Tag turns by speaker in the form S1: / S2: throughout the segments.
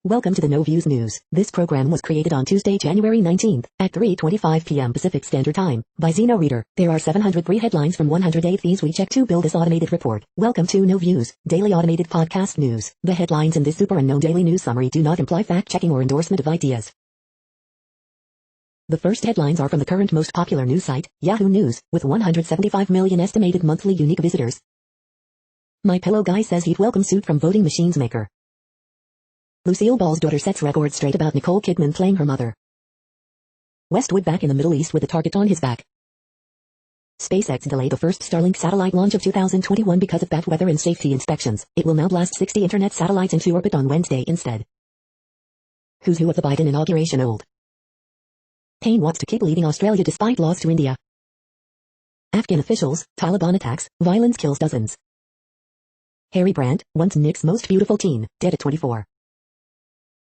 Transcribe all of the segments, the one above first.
S1: Welcome to the No Views News. This program was created on Tuesday, January 19th, at 3:25 p.m. Pacific Standard Time, by Zeno Reader. There are 703 headlines from 108 things we check to build this automated report. Welcome to No Views, daily automated podcast news. The headlines in this super unknown daily news summary do not imply fact-checking or endorsement of ideas. The first headlines are from the current most popular news site, Yahoo News, with 175 million estimated monthly unique visitors. My Pillow guy says he'd welcome suit from voting machines maker. Lucille Ball's daughter sets record straight about Nicole Kidman playing her mother. Westwood back in the Middle East with a target on his back. SpaceX delayed the first Starlink satellite launch of 2021 because of bad weather and safety inspections. It will now blast 60 internet satellites into orbit on Wednesday instead. Who's who of the Biden inauguration old? Payne wants to keep leading Australia despite loss to India. Afghan officials, Taliban attacks, violence kills dozens. Harry Brandt, once Nick's most beautiful teen, dead at 24.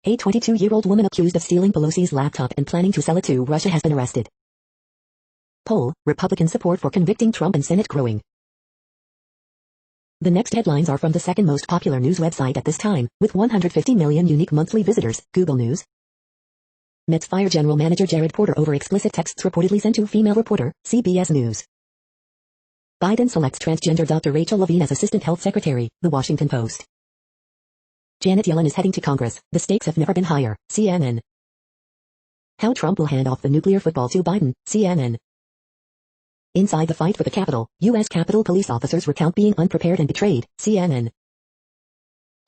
S1: A 22-year-old woman accused of stealing Pelosi's laptop and planning to sell it to Russia has been arrested. Poll, Republican support for convicting Trump and Senate growing. The next headlines are from the second most popular news website at this time, with 150 million unique monthly visitors, Google News. Mets fire general manager Jared Porter over explicit texts reportedly sent to female reporter, CBS News. Biden selects transgender Dr. Rachel Levine as assistant health secretary, The Washington Post. Janet Yellen is heading to Congress. The stakes have never been higher. CNN. How Trump will hand off the nuclear football to Biden. CNN. Inside the fight for the Capitol, U.S. Capitol police officers recount being unprepared and betrayed. CNN.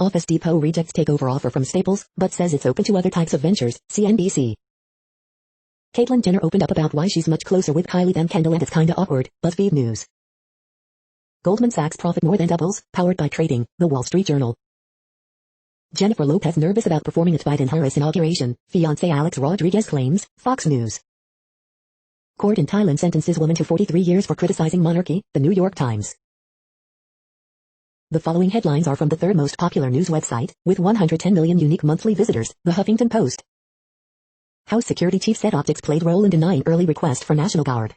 S1: Office Depot rejects takeover offer from Staples, but says it's open to other types of ventures. CNBC. Caitlyn Jenner opened up about why she's much closer with Kylie than Kendall and it's kinda awkward. BuzzFeed News. Goldman Sachs profit more than doubles, powered by trading. The Wall Street Journal. Jennifer Lopez nervous about performing at Biden-Harris inauguration, fiancé Alex Rodriguez claims, Fox News. Court in Thailand sentences woman to 43 years for criticizing monarchy, The New York Times. The following headlines are from the third most popular news website, with 110 million unique monthly visitors, The Huffington Post. House Security Chief said optics played role in denying early request for National Guard.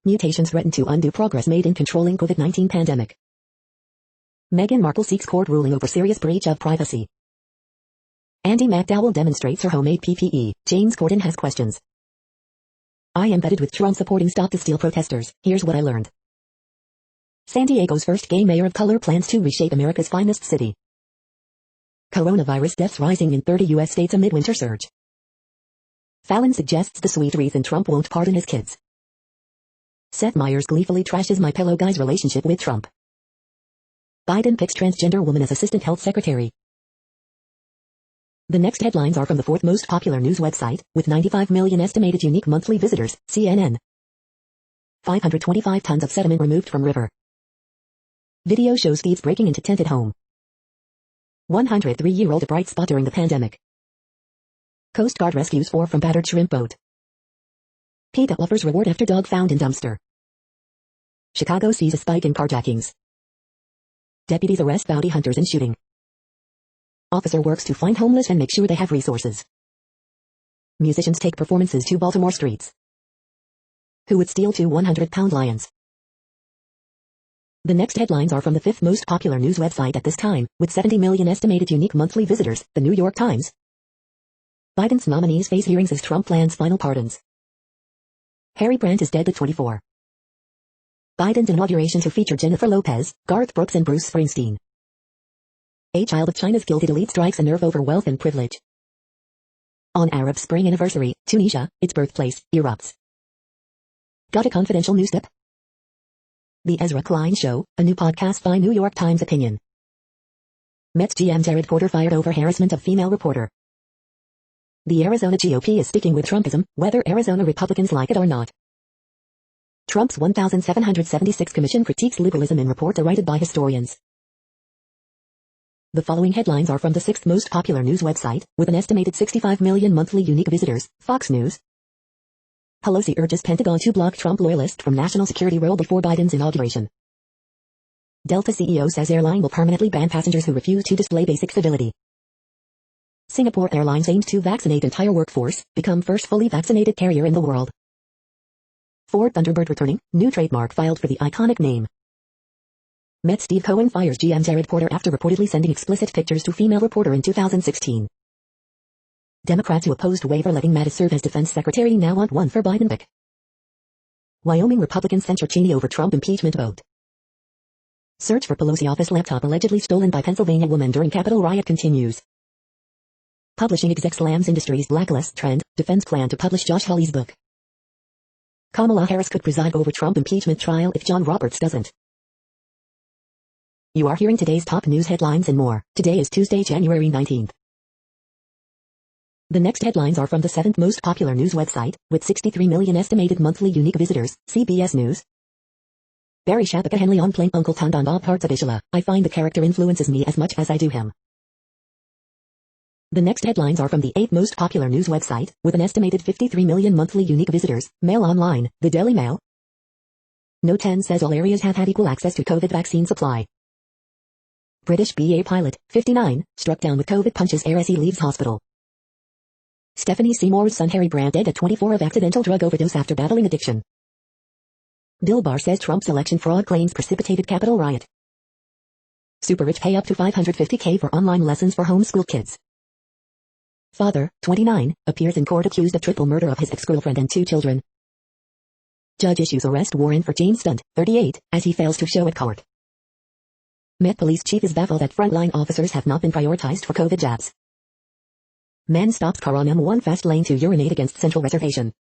S1: Mutations threaten to undo progress made in controlling COVID-19 pandemic. Meghan Markle seeks court ruling over serious breach of privacy. Andie McDowell demonstrates her homemade PPE. James Corden has questions. I embedded with Trump supporting Stop the Steal protesters. Here's what I learned. San Diego's first gay mayor of color plans to reshape America's finest city. Coronavirus deaths rising in 30 U.S. states amid winter surge. Fallon suggests the sweet wreath and Trump won't pardon his kids. Seth Meyers gleefully trashes My Pillow guy's relationship with Trump. Biden picks transgender woman as assistant health secretary. The next headlines are from the fourth most popular news website, with 95 million estimated unique monthly visitors, CNN. 525 tons of sediment removed from river. Video shows thieves breaking into tented home. 103-year-old a bright spot during the pandemic. Coast Guard rescues 4 from battered shrimp boat. PETA offers reward after dog found in dumpster. Chicago sees a spike in carjackings. Deputies arrest bounty hunters in shooting. Officer works to find homeless and make sure they have resources. Musicians take performances to Baltimore streets. Who would steal 2 100-pound lions? The next headlines are from the fifth most popular news website at this time, with 70 million estimated unique monthly visitors, The New York Times. Biden's nominees face hearings as Trump plans final pardons. Harry Brandt is dead at 24. Biden's inauguration to feature Jennifer Lopez, Garth Brooks and Bruce Springsteen. A child of China's gilded elite strikes a nerve over wealth and privilege. On Arab Spring anniversary, Tunisia, its birthplace, erupts. Got a confidential news tip? The Ezra Klein Show, a new podcast by New York Times opinion. Mets GM Jared Porter fired over harassment of female reporter. The Arizona GOP is sticking with Trumpism, whether Arizona Republicans like it or not. Trump's 1776 Commission critiques liberalism in report derided by historians. The following headlines are from the sixth most popular news website, with an estimated 65 million monthly unique visitors, Fox News. Pelosi urges Pentagon to block Trump loyalist from national security role before Biden's inauguration. Delta CEO says airline will permanently ban passengers who refuse to display basic civility. Singapore Airlines aims to vaccinate entire workforce, become first fully vaccinated carrier in the world. Ford Thunderbird returning, new trademark filed for the iconic name. Met Steve Cohen fires GM Jared Porter after reportedly sending explicit pictures to female reporter in 2016. Democrats who opposed waiver letting Mattis serve as defense secretary now want one for Biden pick. Wyoming Republicans censure Cheney over Trump impeachment vote. Search for Pelosi office laptop allegedly stolen by Pennsylvania woman during Capitol riot continues. Publishing exec slams industry's blacklist trend, defense plan to publish Josh Hawley's book. Kamala Harris could preside over Trump impeachment trial if John Roberts doesn't. You are hearing today's top news headlines and more. Today is Tuesday, January 19th. The next headlines are from the 7th most popular news website, with 63 million estimated monthly unique visitors, CBS News. Barry Shabaka Henley on playing Uncle Tondan Bob Parts of Ishla. I find the character influences me as much as I do him. The next headlines are from the 8th most popular news website, with an estimated 53 million monthly unique visitors, Mail Online, the Daily Mail. No 10 says all areas have had equal access to COVID vaccine supply. British BA pilot, 59, struck down with COVID punches air as he leaves hospital. Stephanie Seymour's son Harry Brand dead at 24 of accidental drug overdose after battling addiction. Bill Barr says Trump's election fraud claims precipitated Capitol riot. Super rich pay up to $550K for online lessons for homeschool kids. Father, 29, appears in court accused of triple murder of his ex-girlfriend and 2 children. Judge issues arrest warrant for James Stunt, 38, as he fails to show at court. Met Police Chief is baffled that frontline officers have not been prioritized for COVID jabs. Man stops car on M1 fast lane to urinate against Central Reservation.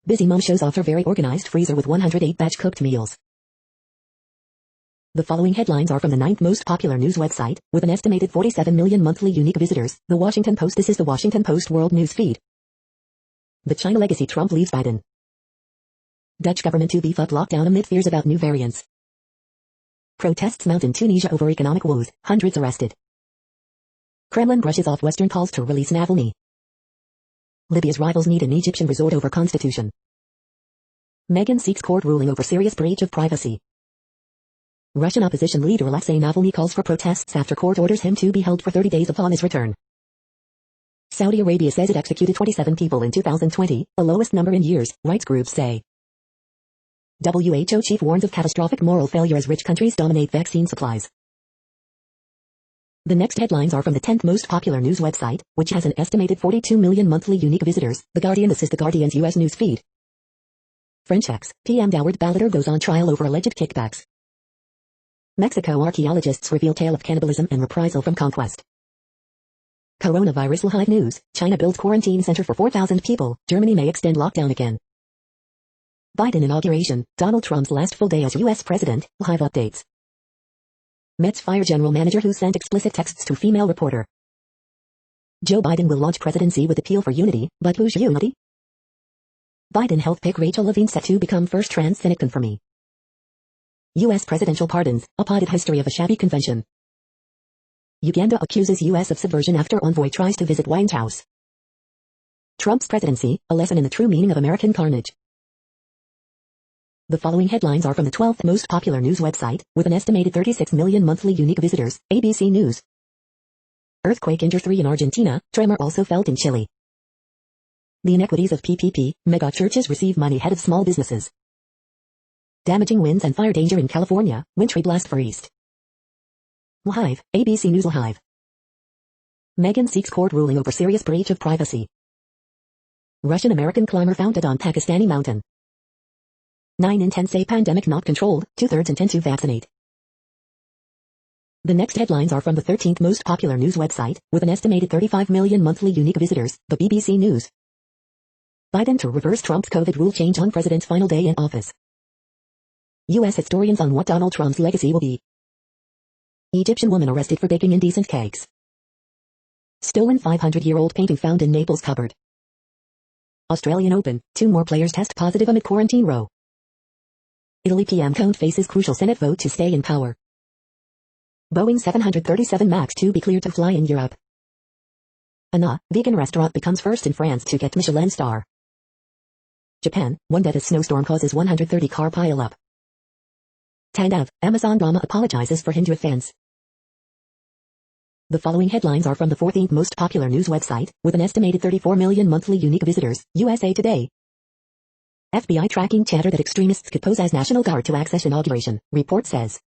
S1: Busy mom shows off her very organized freezer with 108 batch cooked meals. The following headlines are from the 9th most popular news website, with an estimated 47 million monthly unique visitors, The Washington Post. This is The Washington Post World News Feed. The China legacy Trump leaves Biden. Dutch government to beef up lockdown amid fears about new variants. Protests mount in Tunisia over economic woes, hundreds arrested. Kremlin brushes off Western calls to release Navalny. Libya's rivals need an Egyptian resort over constitution. Meghan seeks court ruling over serious breach of privacy. Russian opposition leader Alexei Navalny calls for protests after court orders him to be held for 30 days upon his return. Saudi Arabia says it executed 27 people in 2020, the lowest number in years, rights groups say. WHO chief warns of catastrophic moral failure as rich countries dominate vaccine supplies. The next headlines are from the 10th most popular news website, which has an estimated 42 million monthly unique visitors, The Guardian. This is The Guardian's U.S. news feed. French ex-PM Doward Ballotter goes on trial over alleged kickbacks. Mexico archaeologists reveal tale of cannibalism and reprisal from conquest. Coronavirus live news, China builds quarantine center for 4,000 people, Germany may extend lockdown again. Biden inauguration, Donald Trump's last full day as U.S. president, live updates. Mets fire general manager who sent explicit texts to female reporter. Joe Biden will launch presidency with appeal for unity, but whose unity? Biden health pick Rachel Levine set to become first trans Senate confirmee. U.S. presidential pardons, a potted history of a shabby convention. Uganda accuses U.S. of subversion after envoy tries to visit White House. Trump's presidency, a lesson in the true meaning of American carnage. The following headlines are from the 12th most popular news website, with an estimated 36 million monthly unique visitors, ABC News. Earthquake injures 3 in Argentina, tremor also felt in Chile. The inequities of PPP, mega churches receive money ahead of small businesses. Damaging winds and fire danger in California, wintry blast for East. Live, ABC News Live. Meghan seeks court ruling over serious breach of privacy. Russian-American climber found on Pakistani mountain. 9 in 10 say pandemic not controlled, 2/3 intend to vaccinate. The next headlines are from the 13th most popular news website, with an estimated 35 million monthly unique visitors, the BBC News. Biden to reverse Trump's COVID rule change on president's final day in office. U.S. historians on what Donald Trump's legacy will be. Egyptian woman arrested for baking indecent cakes. Stolen 500-year-old painting found in Naples cupboard. Australian Open, 2 more players test positive amid quarantine row. Italy PM Conte faces crucial Senate vote to stay in power. Boeing 737 MAX to be cleared to fly in Europe. Anna, vegan restaurant becomes first in France to get Michelin star. Japan, one dead as snowstorm causes 130 car pile-up. Tandav, Amazon drama apologizes for Hindu offense. The following headlines are from the 14th most popular news website, with an estimated 34 million monthly unique visitors, USA Today. FBI tracking chatter that extremists could pose as National Guard to access inauguration, report says.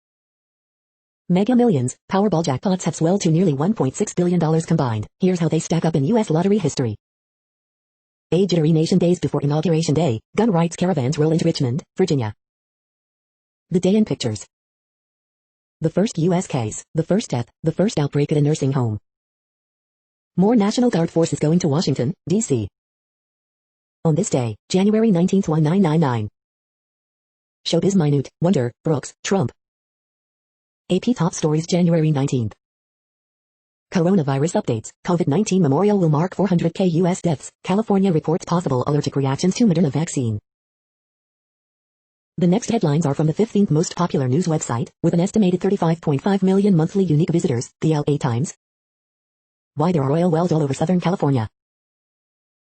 S1: Mega Millions, Powerball jackpots have swelled to nearly $1.6 billion combined. Here's how they stack up in U.S. lottery history. A jittery nation days before Inauguration Day, gun rights caravans roll into Richmond, Virginia. The day in pictures. The first U.S. case, the first death, the first outbreak at a nursing home. More National Guard forces going to Washington, D.C. On this day, January 19, 1999. Showbiz minute, Wonder, Brooks, Trump. AP top stories January 19. Coronavirus updates, COVID-19 memorial will mark 400,000 U.S. deaths, California reports possible allergic reactions to Moderna vaccine. The next headlines are from the 15th most popular news website, with an estimated 35.5 million monthly unique visitors, the LA Times. Why there are oil wells all over Southern California.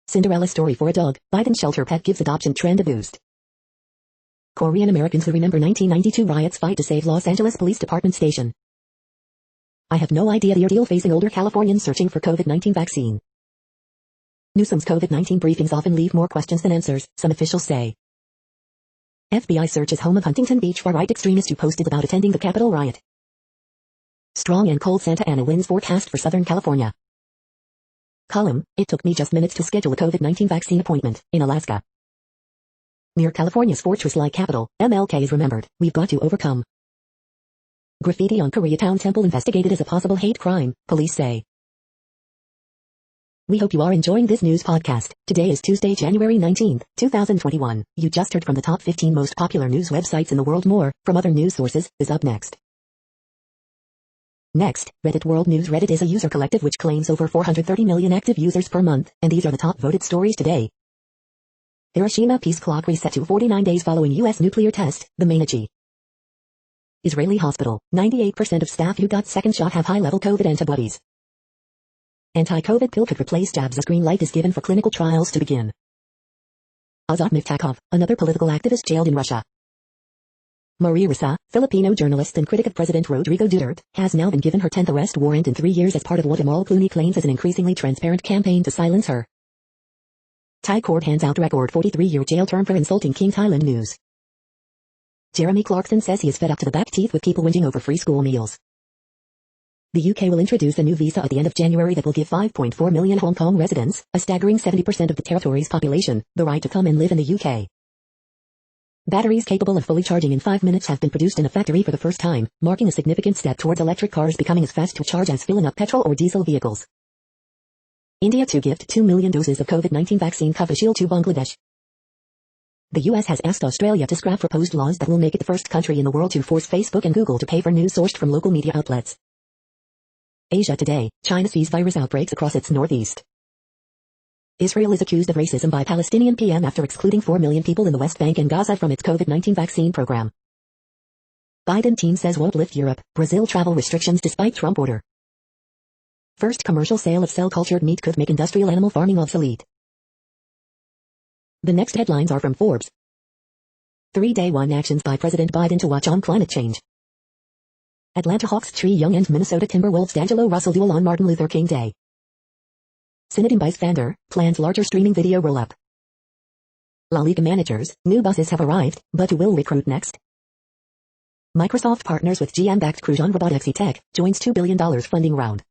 S1: Cinderella story for a dog, Biden shelter pet gives adoption trend a boost. Korean Americans who remember 1992 riots fight to save Los Angeles Police Department station. I have no idea the ordeal facing older Californians searching for COVID-19 vaccine. Newsom's COVID-19 briefings often leave more questions than answers, some officials say. FBI searches home of Huntington Beach far-right extremist who posted about attending the Capitol riot. Strong and cold Santa Ana winds forecast for Southern California. Column, it took me just minutes to schedule a COVID-19 vaccine appointment, in Alaska. Near California's fortress-like capital, MLK is remembered, we've got to overcome. Graffiti on Koreatown Temple investigated as a possible hate crime, police say. We hope you are enjoying this news podcast. Today is Tuesday, January 19, 2021. You just heard from the top 15 most popular news websites in the world. More, from other news sources, is up next. Next, Reddit World News. Reddit is a user collective which claims over 430 million active users per month, and these are the top voted stories today. Hiroshima peace clock reset to 49 days following U.S. nuclear test, the Mainichi. Israeli hospital, 98% of staff who got second shot have high-level COVID antibodies. Anti-COVID pill could replace jabs as green light is given for clinical trials to begin. Azat Miftakov, another political activist jailed in Russia. Maria Ressa, Filipino journalist and critic of President Rodrigo Duterte, has now been given her 10th arrest warrant in 3 years as part of what Amal Clooney claims is an increasingly transparent campaign to silence her. Thai court hands out record 43-year jail term for insulting King. Thailand news. Jeremy Clarkson says he is fed up to the back teeth with people whinging over free school meals. The UK will introduce a new visa at the end of January that will give 5.4 million Hong Kong residents, a staggering 70% of the territory's population, the right to come and live in the UK. Batteries capable of fully charging in 5 minutes have been produced in a factory for the first time, marking a significant step towards electric cars becoming as fast to charge as filling up petrol or diesel vehicles. India to gift 2 million doses of COVID-19 vaccine Covishield to Bangladesh. The US has asked Australia to scrap proposed laws that will make it the first country in the world to force Facebook and Google to pay for news sourced from local media outlets. Asia today, China sees virus outbreaks across its northeast. Israel is accused of racism by Palestinian PM after excluding 4 million people in the West Bank and Gaza from its COVID-19 vaccine program. Biden team says won't lift Europe, Brazil travel restrictions despite Trump order. First commercial sale of cell-cultured meat could make industrial animal farming obsolete. The next headlines are from Forbes. 3-day one actions by President Biden to watch on climate change. Atlanta Hawks tree young and Minnesota Timberwolves D'Angelo Russell duel on Martin Luther King Day. Synod buys Fander, plans larger streaming video roll-up. La Liga managers, new buses have arrived, but who will recruit next? Microsoft partners with GM-backed Crujon Robotics Tech, joins $2 billion funding round.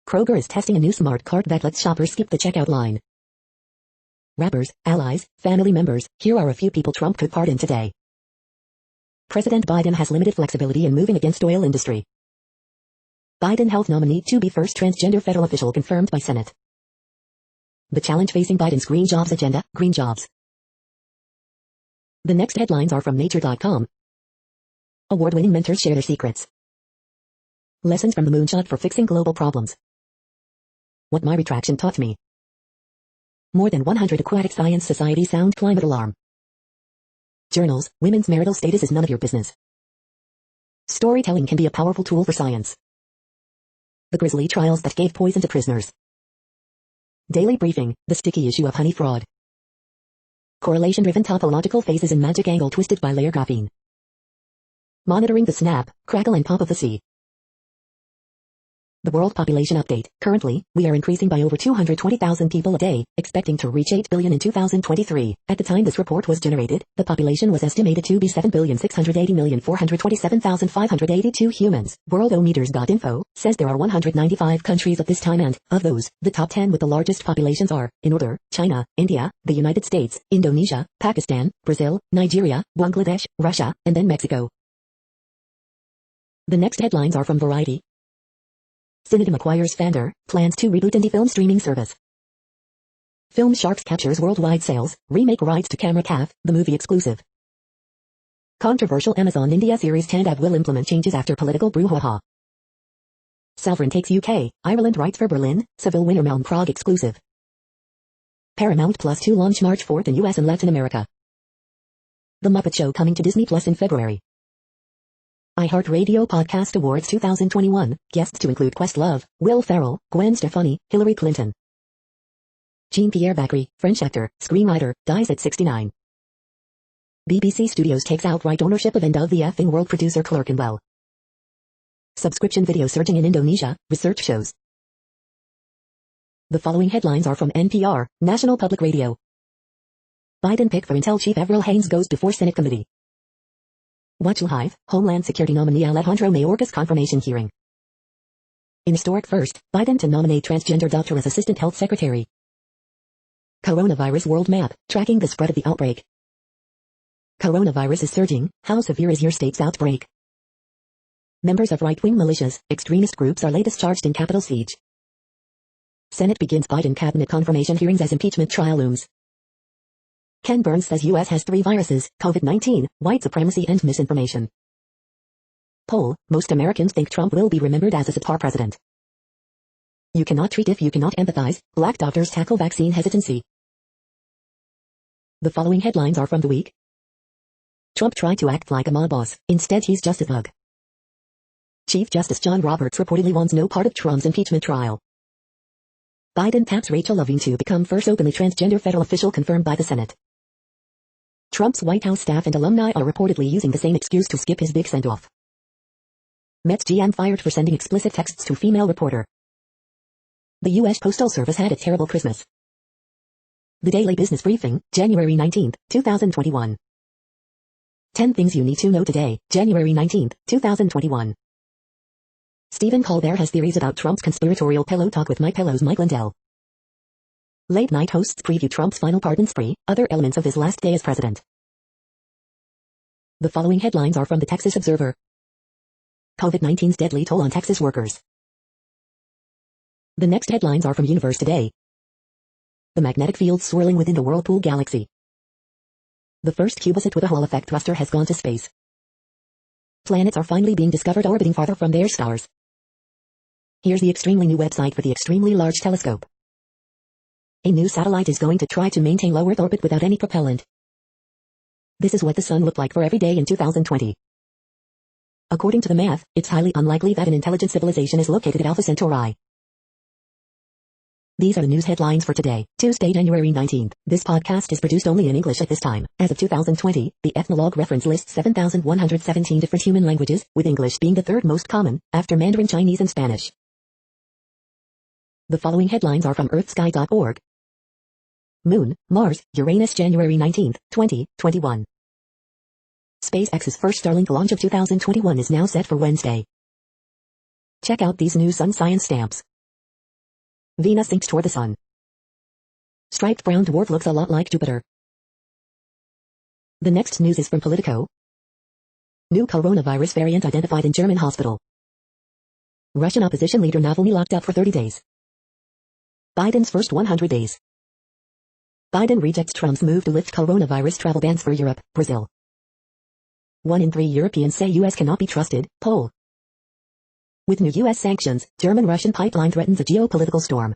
S1: Kroger is testing a new smart cart that lets shoppers skip the checkout line. Rappers, allies, family members, here are a few people Trump could pardon today. President Biden has limited flexibility in moving against oil industry. Biden health nominee to be first transgender federal official confirmed by Senate. The challenge facing Biden's green jobs agenda, green jobs. The next headlines are from Nature.com. Award-winning mentors share their secrets. Lessons from the moonshot for fixing global problems. What my retraction taught me. More than 100 aquatic science societies sound climate alarm. Journals, women's marital status is none of your business. Storytelling can be a powerful tool for science. The grisly trials that gave poison to prisoners. Daily briefing, the sticky issue of honey fraud. Correlation-driven topological phases in magic angle twisted by layer graphene. Monitoring the snap, crackle and pop of the sea. The World Population Update. Currently, we are increasing by over 220,000 people a day, expecting to reach 8 billion in 2023. At the time this report was generated, the population was estimated to be 7,680,427,582 humans. Worldometers.info says there are 195 countries at this time and, of those, the top 10 with the largest populations are, in order, China, India, the United States, Indonesia, Pakistan, Brazil, Nigeria, Bangladesh, Russia, and then Mexico. The next headlines are from Variety. Cinedim acquires Fandor, plans to reboot indie film streaming service. Film Sharks captures worldwide sales, remake rights to Camera Calf, the movie exclusive. Controversial Amazon India series Tandav will implement changes after political brouhaha. Sovereign takes UK, Ireland rights for Berlin, Seville winner Melbourne Prague exclusive. Paramount Plus to launch March 4th in US and Latin America. The Muppet Show coming to Disney Plus in February. iHeartRadio Podcast Awards 2021, guests to include Questlove, Will Ferrell, Gwen Stefani, Hillary Clinton. Jean-Pierre Bacri, French actor, screenwriter, dies at 69. BBC Studios takes outright ownership of End of the Effing World producer Clerkenwell. Subscription video surging in Indonesia, research shows. The following headlines are from NPR, National Public Radio. Biden pick for Intel Chief Avril Haines goes before Senate Committee. Watchel Hive, Homeland Security nominee Alejandro Mayorkas confirmation hearing. In historic first, Biden to nominate transgender doctor as Assistant Health Secretary. Coronavirus world map, tracking the spread of the outbreak. Coronavirus is surging, how severe is your state's outbreak? Members of right-wing militias, extremist groups are latest charged in Capitol siege. Senate begins Biden cabinet confirmation hearings as impeachment trial looms. Ken Burns says U.S. has 3 viruses, COVID-19, white supremacy and misinformation. Poll, most Americans think Trump will be remembered as a subpar president. You cannot treat if you cannot empathize, black doctors tackle vaccine hesitancy. The following headlines are from The Week. Trump tried to act like a mob boss, instead he's just a thug. Chief Justice John Roberts reportedly wants no part of Trump's impeachment trial. Biden taps Rachel Levine to become first openly transgender federal official confirmed by the Senate. Trump's White House staff and alumni are reportedly using the same excuse to skip his big send-off. Mets GM fired for sending explicit texts to female reporter. The U.S. Postal Service had a terrible Christmas. The Daily Business Briefing, January 19, 2021. 10 things you need to know today, January 19, 2021. Stephen Colbert has theories about Trump's conspiratorial pillow talk with MyPillow's Mike Lindell. Late night hosts preview Trump's final pardon spree, other elements of his last day as president. The following headlines are from the Texas Observer. COVID-19's deadly toll on Texas workers. The next headlines are from Universe Today. The magnetic field swirling within the Whirlpool galaxy. The first CubeSat with a Hall effect thruster has gone to space. Planets are finally being discovered orbiting farther from their stars. Here's the extremely new website for the Extremely Large Telescope. A new satellite is going to try to maintain low Earth orbit without any propellant. This is what the sun looked like for every day in 2020. According to the math, it's highly unlikely that an intelligent civilization is located at Alpha Centauri. These are the news headlines for today, Tuesday, January 19th. This podcast is produced only in English at this time. As of 2020, the Ethnologue reference lists 7,117 different human languages, with English being the third most common, after Mandarin Chinese and Spanish. The following headlines are from earthsky.org. Moon, Mars, Uranus January 19, 2021. SpaceX's first Starlink launch of 2021 is now set for Wednesday. Check out these new sun science stamps. Venus sinks toward the sun. Striped brown dwarf looks a lot like Jupiter. The next news is from Politico. New coronavirus variant identified in German hospital. Russian opposition leader Navalny locked up for 30 days. Biden's first 100 days. Biden rejects Trump's move to lift coronavirus travel bans for Europe, Brazil. 1 in 3 Europeans say U.S. cannot be trusted, poll. With new U.S. sanctions, German-Russian pipeline threatens a geopolitical storm.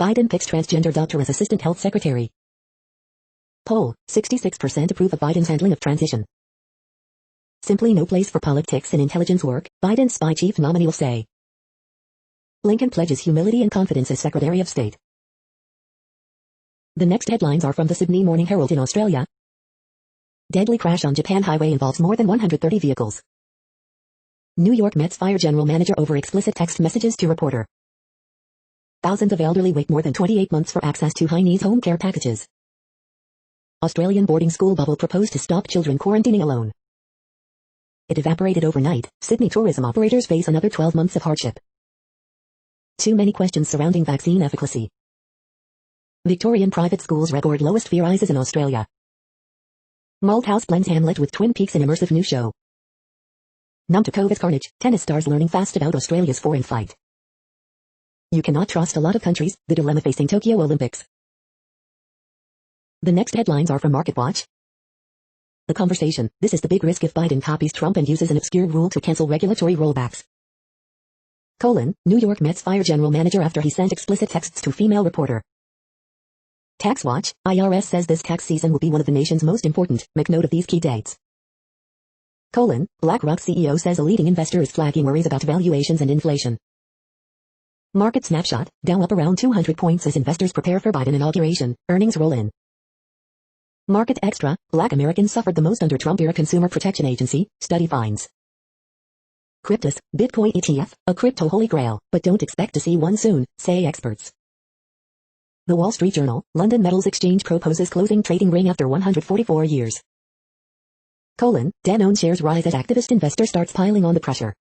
S1: Biden picks transgender doctor as Assistant Health Secretary. Poll, 66% approve of Biden's handling of transition. Simply no place for politics in intelligence work, Biden's spy chief nominee will say. Lincoln pledges humility and confidence as Secretary of State. The next headlines are from the Sydney Morning Herald in Australia. Deadly crash on Japan highway involves more than 130 vehicles. New York Mets fire general manager over explicit text messages to reporter. Thousands of elderly wait more than 28 months for access to high-needs home care packages. Australian boarding school bubble proposed to stop children quarantining alone. It evaporated overnight. Sydney tourism operators face another 12 months of hardship. Too many questions surrounding vaccine efficacy. Victorian private schools record lowest fear rises in Australia. Malthouse blends Hamlet with Twin Peaks in immersive new show. Numb to COVID's carnage, tennis stars learning fast about Australia's foreign flight. You cannot trust a lot of countries, the dilemma facing Tokyo Olympics. The next headlines are from MarketWatch. The Conversation, this is the big risk if Biden copies Trump and uses an obscure rule to cancel regulatory rollbacks. New York Mets fire general manager after he sent explicit texts to female reporter. Tax Watch, IRS says this tax season will be one of the nation's most important, make note of these key dates. BlackRock CEO says a leading investor is flagging worries about valuations and inflation. Market snapshot, Dow up around 200 points as investors prepare for Biden inauguration, earnings roll in. Market extra, Black Americans suffered the most under Trump-era Consumer Protection Agency, study finds. Cryptus, Bitcoin ETF, a crypto holy grail, but don't expect to see one soon, say experts. The Wall Street Journal, London Metals Exchange proposes closing trading ring after 144 years. Dan-owned shares rise as activist investor starts piling on the pressure.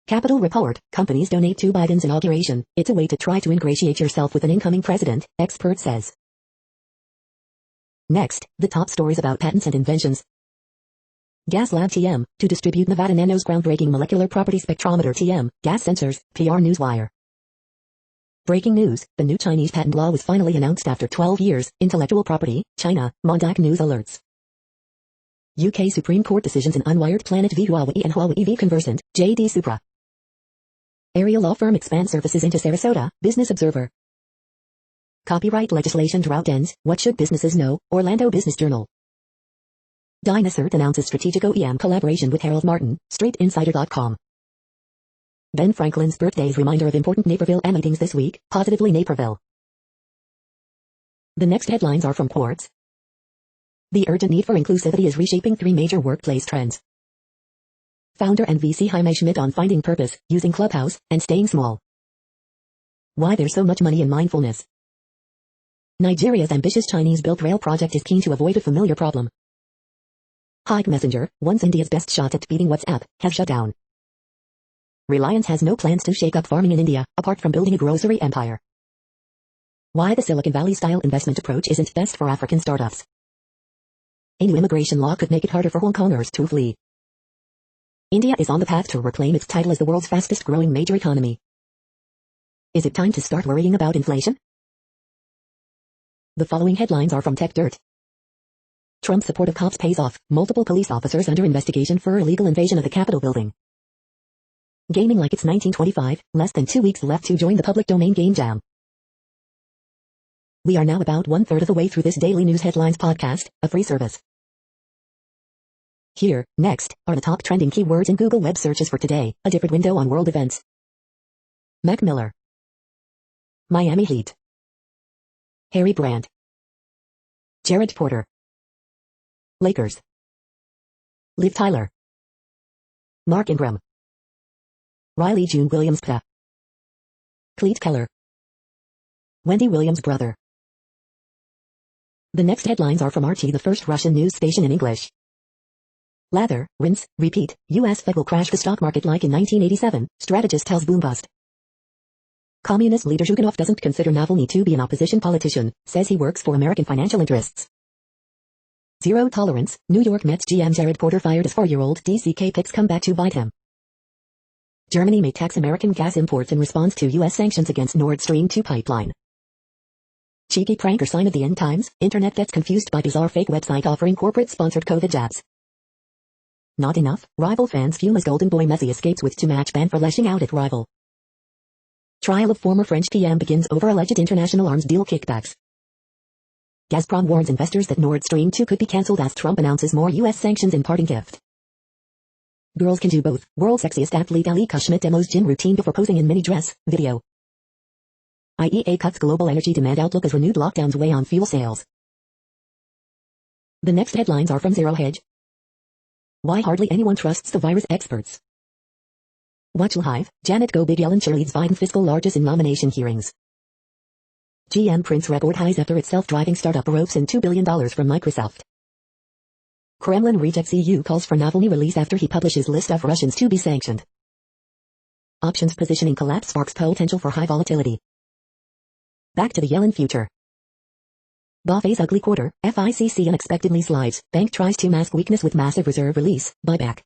S1: Capital Report, companies donate to Biden's inauguration, it's a way to try to ingratiate yourself with an incoming president, expert says. Next, the top stories about patents and inventions. Gas Lab TM, to distribute Nevada Nano's groundbreaking molecular property spectrometer TM, gas sensors, PR Newswire. Breaking news, the new Chinese patent law was finally announced after 12 years, intellectual property, China, Mondak News alerts. UK Supreme Court decisions in Unwired Planet v Huawei and Huawei v Conversant, JD Supra. Area law firm expands services into Sarasota, Business Observer. Copyright legislation drought ends, what should businesses know, Orlando Business Journal. Dynasert announces strategic OEM collaboration with Harold Martin, StreetInsider.com. Ben Franklin's birthday's reminder of important Naperville meetings this week, positively Naperville. The next headlines are from Quartz. The urgent need for inclusivity is reshaping three major workplace trends. Founder and VC Jaime Schmidt on finding purpose, using Clubhouse, and staying small. Why there's so much money in mindfulness. Nigeria's ambitious Chinese-built rail project is keen to avoid a familiar problem. Hike Messenger, once India's best shot at beating WhatsApp, has shut down. Reliance has no plans to shake up farming in India, apart from building a grocery empire. Why the Silicon Valley-style investment approach isn't best for African startups. A new immigration law could make it harder for Hong Kongers to flee. India is on the path to reclaim its title as the world's fastest-growing major economy. Is it time to start worrying about inflation? The following headlines are from Tech Dirt. Trump's support of cops pays off, multiple police officers under investigation for illegal invasion of the Capitol building. Gaming like it's 1925, less than 2 weeks left to join the public domain game jam. We are now about 1/3 of the way through this daily news headlines podcast, a free service. Here, next, are the top trending keywords in Google web searches for today, a different window on world events. Mac Miller. Miami Heat. Harry Brand. Jared Porter. Lakers. Liv Tyler. Mark Ingram. Riley June Williams Pa. Cleet Keller. Wendy Williams' brother. The next headlines are from RT, the first Russian news station in English. Lather, rinse, repeat, U.S. Fed will crash the stock market like in 1987, strategist tells Boombust. Communist leader Zhuganov doesn't consider Navalny to be an opposition politician, says he works for American financial interests. Zero tolerance, New York Mets GM Jared Porter fired as 4-year-old DCK picks come back to bite him. Germany may tax American gas imports in response to U.S. sanctions against Nord Stream 2 pipeline. Cheeky prank or sign of the end times, internet gets confused by bizarre fake website offering corporate-sponsored COVID jabs. Not enough, rival fans fume as Golden Boy Messi escapes with 2-match ban for lashing out at rival. Trial of former French PM begins over alleged international arms deal kickbacks. Gazprom warns investors that Nord Stream 2 could be cancelled as Trump announces more U.S. sanctions in parting gift. Girls can do both. World's sexiest athlete Alika Schmidt demos gym routine before posing in mini dress, video. IEA cuts global energy demand outlook as renewed lockdowns weigh on fuel sales. The next headlines are from Zero Hedge. Why hardly anyone trusts the virus experts. Watch live, Janet Go Big Yellen cheerleads Biden fiscal largest in nomination hearings. GM prints record highs after its self-driving startup ropes in $2 billion from Microsoft. Kremlin rejects EU calls for Navalny release after he publishes list of Russians to be sanctioned. Options positioning collapse sparks potential for high volatility. Back to the Yellen future. BofA's ugly quarter, FICC unexpectedly slides, bank tries to mask weakness with massive reserve release, buyback.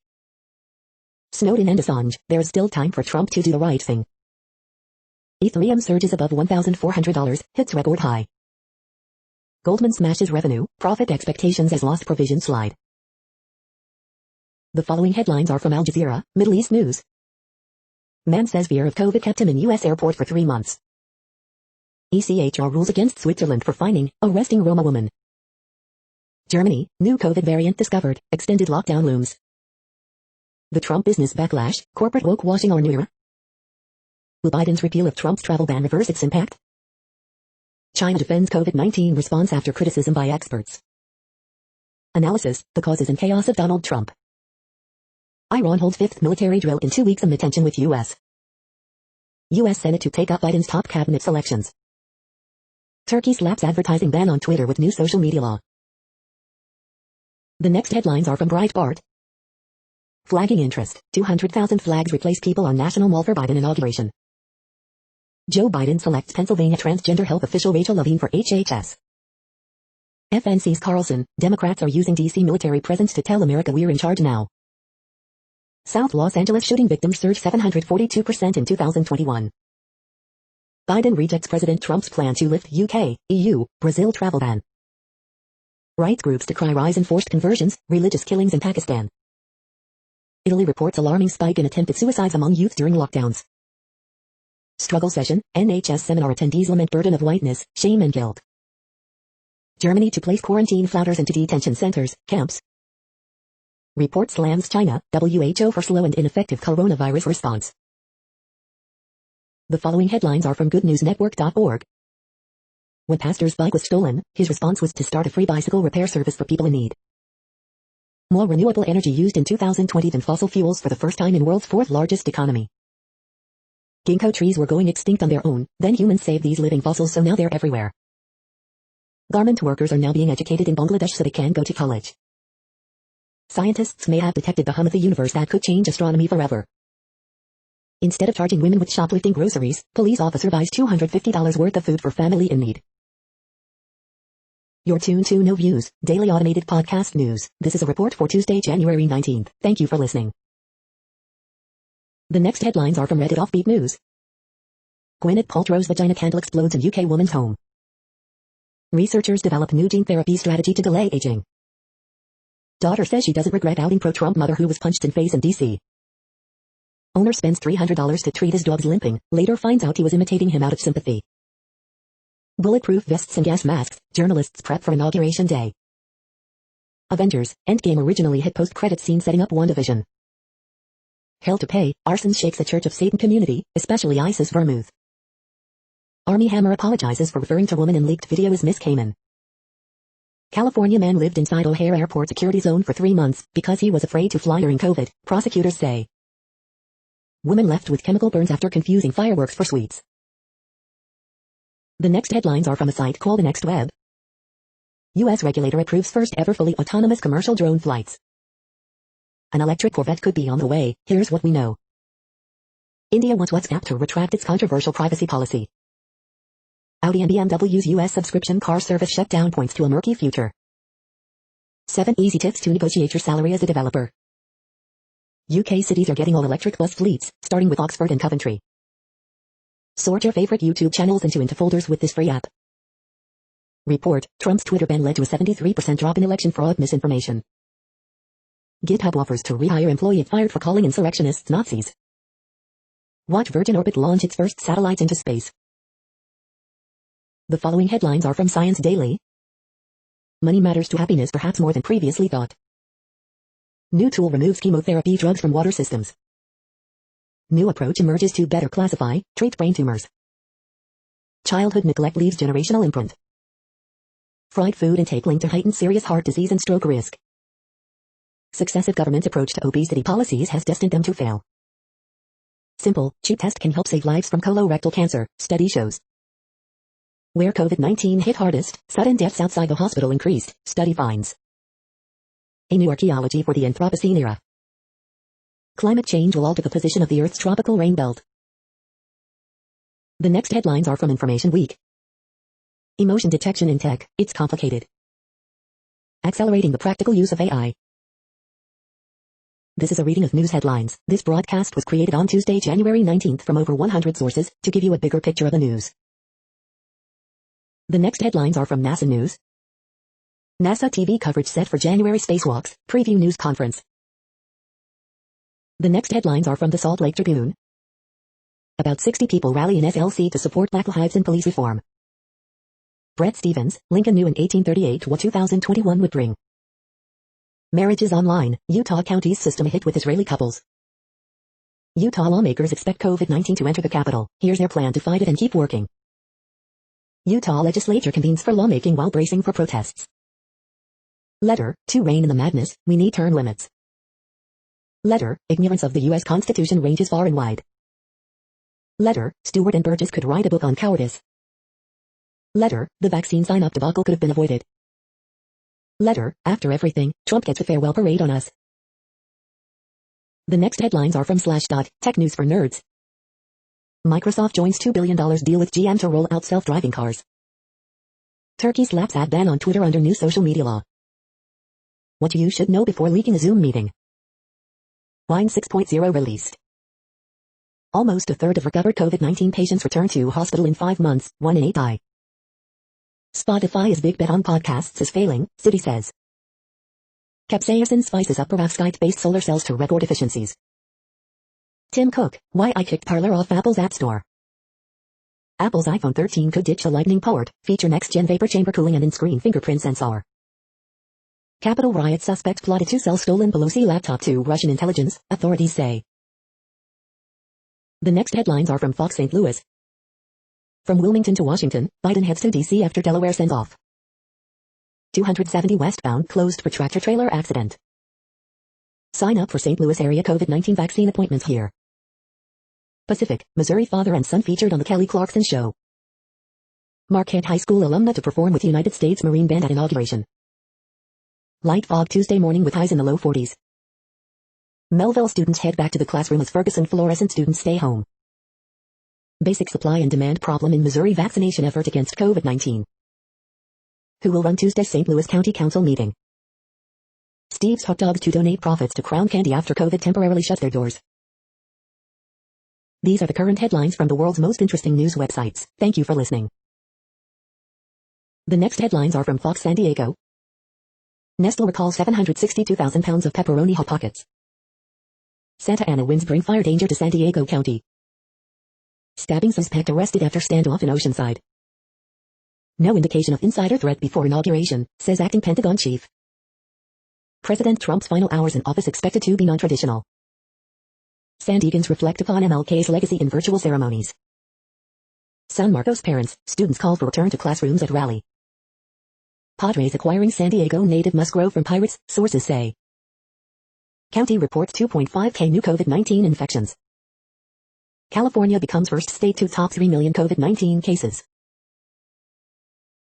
S1: Snowden and Assange, there is still time for Trump to do the right thing. Ethereum surges above $1,400, hits record high. Goldman smashes revenue, profit expectations as lost provision slide. The following headlines are from Al Jazeera, Middle East News. Man says fear of COVID kept him in U.S. airport for 3 months. ECHR rules against Switzerland for fining, arresting Roma woman. Germany, new COVID variant discovered, extended lockdown looms. The Trump business backlash, corporate woke washing our new era. Will Biden's repeal of Trump's travel ban reverse its impact? China defends COVID-19 response after criticism by experts. Analysis, the causes and chaos of Donald Trump. Iran holds 5th military drill in 2 weeks amid tension with U.S. Senate to take up Biden's top cabinet selections. Turkey slaps advertising ban on Twitter with new social media law. The next headlines are from Breitbart. Flagging interest, 200,000 flags replace people on National Mall for Biden inauguration. Joe Biden selects Pennsylvania transgender health official Rachel Levine for HHS. FNC's Carlson, Democrats are using D.C. military presence to tell America we're in charge now. South Los Angeles shooting victims surged 742% in 2021. Biden rejects President Trump's plan to lift UK, EU, Brazil travel ban. Rights groups decry rise in forced conversions, religious killings in Pakistan. Italy reports alarming spike in attempted suicides among youth during lockdowns. Struggle session, NHS seminar attendees lament burden of whiteness, shame and guilt. Germany to place quarantine flouters into detention centers, camps. Report slams China, WHO for slow and ineffective coronavirus response. The following headlines are from goodnewsnetwork.org. When pastor's bike was stolen, his response was to start a free bicycle repair service for people in need. More renewable energy used in 2020 than fossil fuels for the first time in world's 4th largest economy. Ginkgo trees were going extinct on their own, then humans saved these living fossils so now they're everywhere. Garment workers are now being educated in Bangladesh so they can go to college. Scientists may have detected the hum of the universe that could change astronomy forever. Instead of charging women with shoplifting groceries, police officer buys $250 worth of food for family in need. You're tuned to No Views, daily automated podcast news. This is a report for Tuesday, January 19th. Thank you for listening. The next headlines are from Reddit Offbeat News. Gwyneth Paltrow's vagina candle explodes in UK woman's home. Researchers develop new gene therapy strategy to delay aging. Daughter says she doesn't regret outing pro-Trump mother who was punched in face in D.C. Owner spends $300 to treat his dog's limping, later finds out he was imitating him out of sympathy. Bulletproof vests and gas masks, journalists prep for Inauguration Day. Avengers, Endgame originally hit post-credit scene setting up WandaVision. Hell to pay, arson shakes the Church of Satan community, especially ISIS vermouth. Army Hammer apologizes for referring to woman in leaked video as Miss Cayman. California man lived inside O'Hare Airport security zone for 3 months because he was afraid to fly during COVID, prosecutors say. Woman left with chemical burns after confusing fireworks for sweets. The next headlines are from a site called The Next Web. U.S. regulator approves first ever fully autonomous commercial drone flights. An electric Corvette could be on the way, here's what we know. India wants WhatsApp to retract its controversial privacy policy. Audi and BMW's U.S. subscription car service shutdown points to a murky future. 7 easy tips to negotiate your salary as a developer. UK cities are getting all-electric bus fleets, starting with Oxford and Coventry. Sort your favorite YouTube channels into folders with this free app. Report, Trump's Twitter ban led to a 73% drop in election fraud misinformation. GitHub offers to rehire employee fired for calling insurrectionists Nazis. Watch Virgin Orbit launch its first satellites into space. The following headlines are from Science Daily. Money matters to happiness perhaps more than previously thought. New tool removes chemotherapy drugs from water systems. New approach emerges to better classify, treat brain tumors. Childhood neglect leaves generational imprint. Fried food intake linked to heightened serious heart disease and stroke risk. Successive government approach to obesity policies has destined them to fail. Simple, cheap test can help save lives from colorectal cancer, study shows. Where COVID-19 hit hardest, sudden deaths outside the hospital increased, study finds. A new archaeology for the Anthropocene era. Climate change will alter the position of the Earth's tropical rain belt. The next headlines are from Information Week. Emotion detection in tech, it's complicated. Accelerating the practical use of AI. This is a reading of news headlines. This broadcast was created on Tuesday, January 19th from over 100 sources to give you a bigger picture of the news. The next headlines are from NASA News. NASA TV coverage set for January spacewalks, preview news conference. The next headlines are from the Salt Lake Tribune. About 60 people rally in SLC to support Black lives and police reform. Bret Stephens, Lincoln knew in 1838 what 2021 would bring. Marriages online, Utah counties system hit with Israeli couples. Utah lawmakers expect COVID-19 to enter the capital. Here's their plan to fight it and keep working. Utah legislature convenes for lawmaking while bracing for protests. Letter, to rein in the madness, we need term limits. Letter, ignorance of the U.S. Constitution ranges far and wide. Letter, Stewart and Burgess could write a book on cowardice. Letter, the vaccine sign-up debacle could have been avoided. Letter, after everything, Trump gets a farewell parade on us. The next headlines are from Slashdot, tech news for nerds. Microsoft joins $2 billion deal with GM to roll out self-driving cars. Turkey slaps ad ban on Twitter under new social media law. What you should know before leaking a Zoom meeting. Wine 6.0 released. Almost a third of recovered COVID-19 patients return to hospital in 5 months, 1 in 8 die. Spotify's big bet on podcasts is failing, Citi says. Capsaicin spices up perovskite-based solar cells to record efficiencies. Tim Cook, why I kicked Parler off Apple's App Store. Apple's iPhone 13 could ditch the Lightning port, feature next-gen vapor chamber cooling and in-screen fingerprint sensor. Capitol riot suspect plotted to sell stolen Pelosi laptop to Russian intelligence, authorities say. The next headlines are from Fox St. Louis. From Wilmington to Washington, Biden heads to D.C. after Delaware send-off. 270 westbound closed for tractor-trailer accident. Sign up for St. Louis area COVID-19 vaccine appointments here. Pacific, Missouri father and son featured on the Kelly Clarkson Show. Marquette High School alumna to perform with United States Marine Band at inauguration. Light fog Tuesday morning with highs in the low 40s. Melville students head back to the classroom as Ferguson fluorescent students stay home. Basic supply and demand problem in Missouri vaccination effort against COVID-19. Who will run Tuesday's St. Louis County Council meeting? Steve's Hot Dogs to donate profits to Crown Candy after COVID temporarily shut their doors. These are the current headlines from the world's most interesting news websites. Thank you for listening. The next headlines are from Fox San Diego. Nestle recalls 762,000 pounds of pepperoni Hot Pockets. Santa Ana winds bring fire danger to San Diego County. Stabbing suspect arrested after standoff in Oceanside. No indication of insider threat before inauguration, says acting Pentagon chief. President Trump's final hours in office expected to be non-traditional. San Diegans reflect upon MLK's legacy in virtual ceremonies. San Marcos parents, students call for return to classrooms at rally. Padres acquiring San Diego native Musgrove from Pirates, sources say. County reports 2.5K new COVID-19 infections. California becomes first state to top 3 million COVID-19 cases.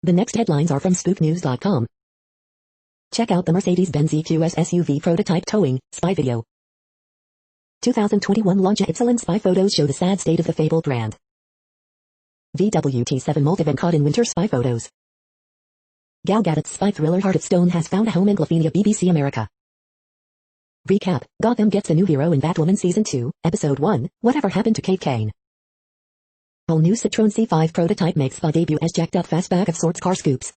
S1: The next headlines are from spooknews.com. Check out the Mercedes-Benz EQS SUV prototype towing, spy video. 2021 launch Ypsilon spy photos show the sad state of the fabled brand. VWT7 multivent caught in winter spy photos. Gal Gadot's spy thriller Heart of Stone has found a home in Glafenia, BBC America. Recap, Gotham gets a new hero in Batwoman Season 2, Episode 1, Whatever Happened to Kate Kane? All new Citroen C5 prototype makes spa debut as jacked up fastback of sorts car scoops.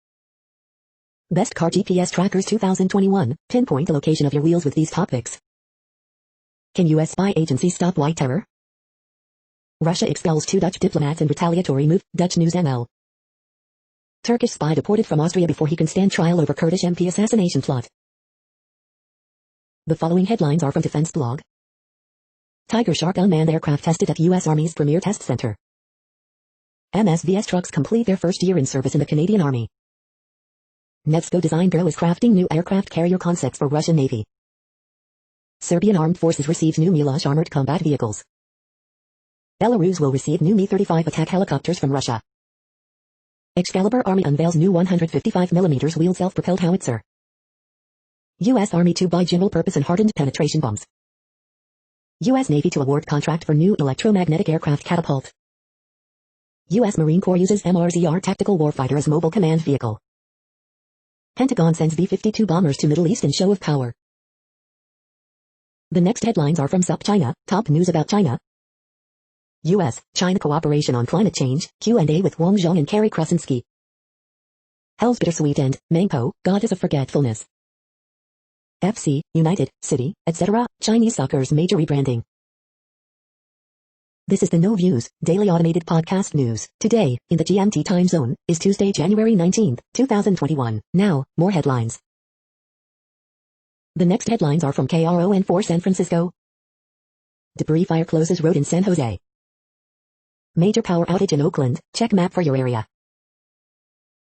S1: Best Car GPS Trackers 2021, pinpoint the location of your wheels with these top picks. Can U.S. spy agency stop white terror? Russia expels 2 Dutch diplomats in retaliatory move, Dutch News ML. Turkish spy deported from Austria before he can stand trial over Kurdish MP assassination plot. The following headlines are from Defense Blog. Tiger Shark unmanned aircraft tested at U.S. Army's premier test center. MSVS trucks complete their first year in service in the Canadian Army. Nevsco Design Bureau is crafting new aircraft carrier concepts for Russian Navy. Serbian Armed Forces receives new Milosh armored combat vehicles. Belarus will receive new Mi-35 attack helicopters from Russia. Excalibur Army unveils new 155mm wheeled self-propelled howitzer. U.S. Army to buy general-purpose and hardened penetration bombs. U.S. Navy to award contract for new electromagnetic aircraft catapult. U.S. Marine Corps uses MRZR tactical warfighter as mobile command vehicle. Pentagon sends B-52 bombers to Middle East in show of power. The next headlines are from SupChina, top news about China. U.S.-China cooperation on climate change, Q&A with Wang Zhong and Kerry Krasinski. Hell's bittersweet end, Mangpo, goddess of forgetfulness. FC, United, City, etc., Chinese soccer's major rebranding. This is the No Views, daily automated podcast news. Today, in the GMT time zone, is Tuesday, January 19, 2021. Now, more headlines. The next headlines are from KRON4 San Francisco. Debris fire closes road in San Jose. Major power outage in Oakland, check map for your area.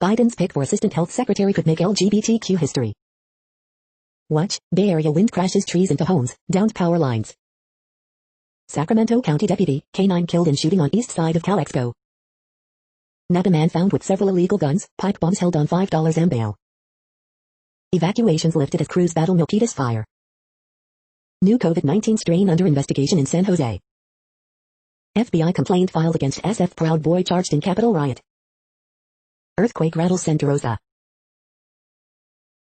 S1: Biden's pick for assistant health secretary could make LGBTQ history. Watch, Bay Area wind crashes trees into homes, downed power lines. Sacramento County deputy, K9 killed in shooting on east side of Cal Expo. Nevada man found with several illegal guns, pipe bombs held on $5 and bail. Evacuations lifted as crews battle Milpitas fire. New COVID-19 strain under investigation in San Jose. FBI complaint filed against SF Proud Boy charged in Capitol riot. Earthquake rattles Santa Rosa.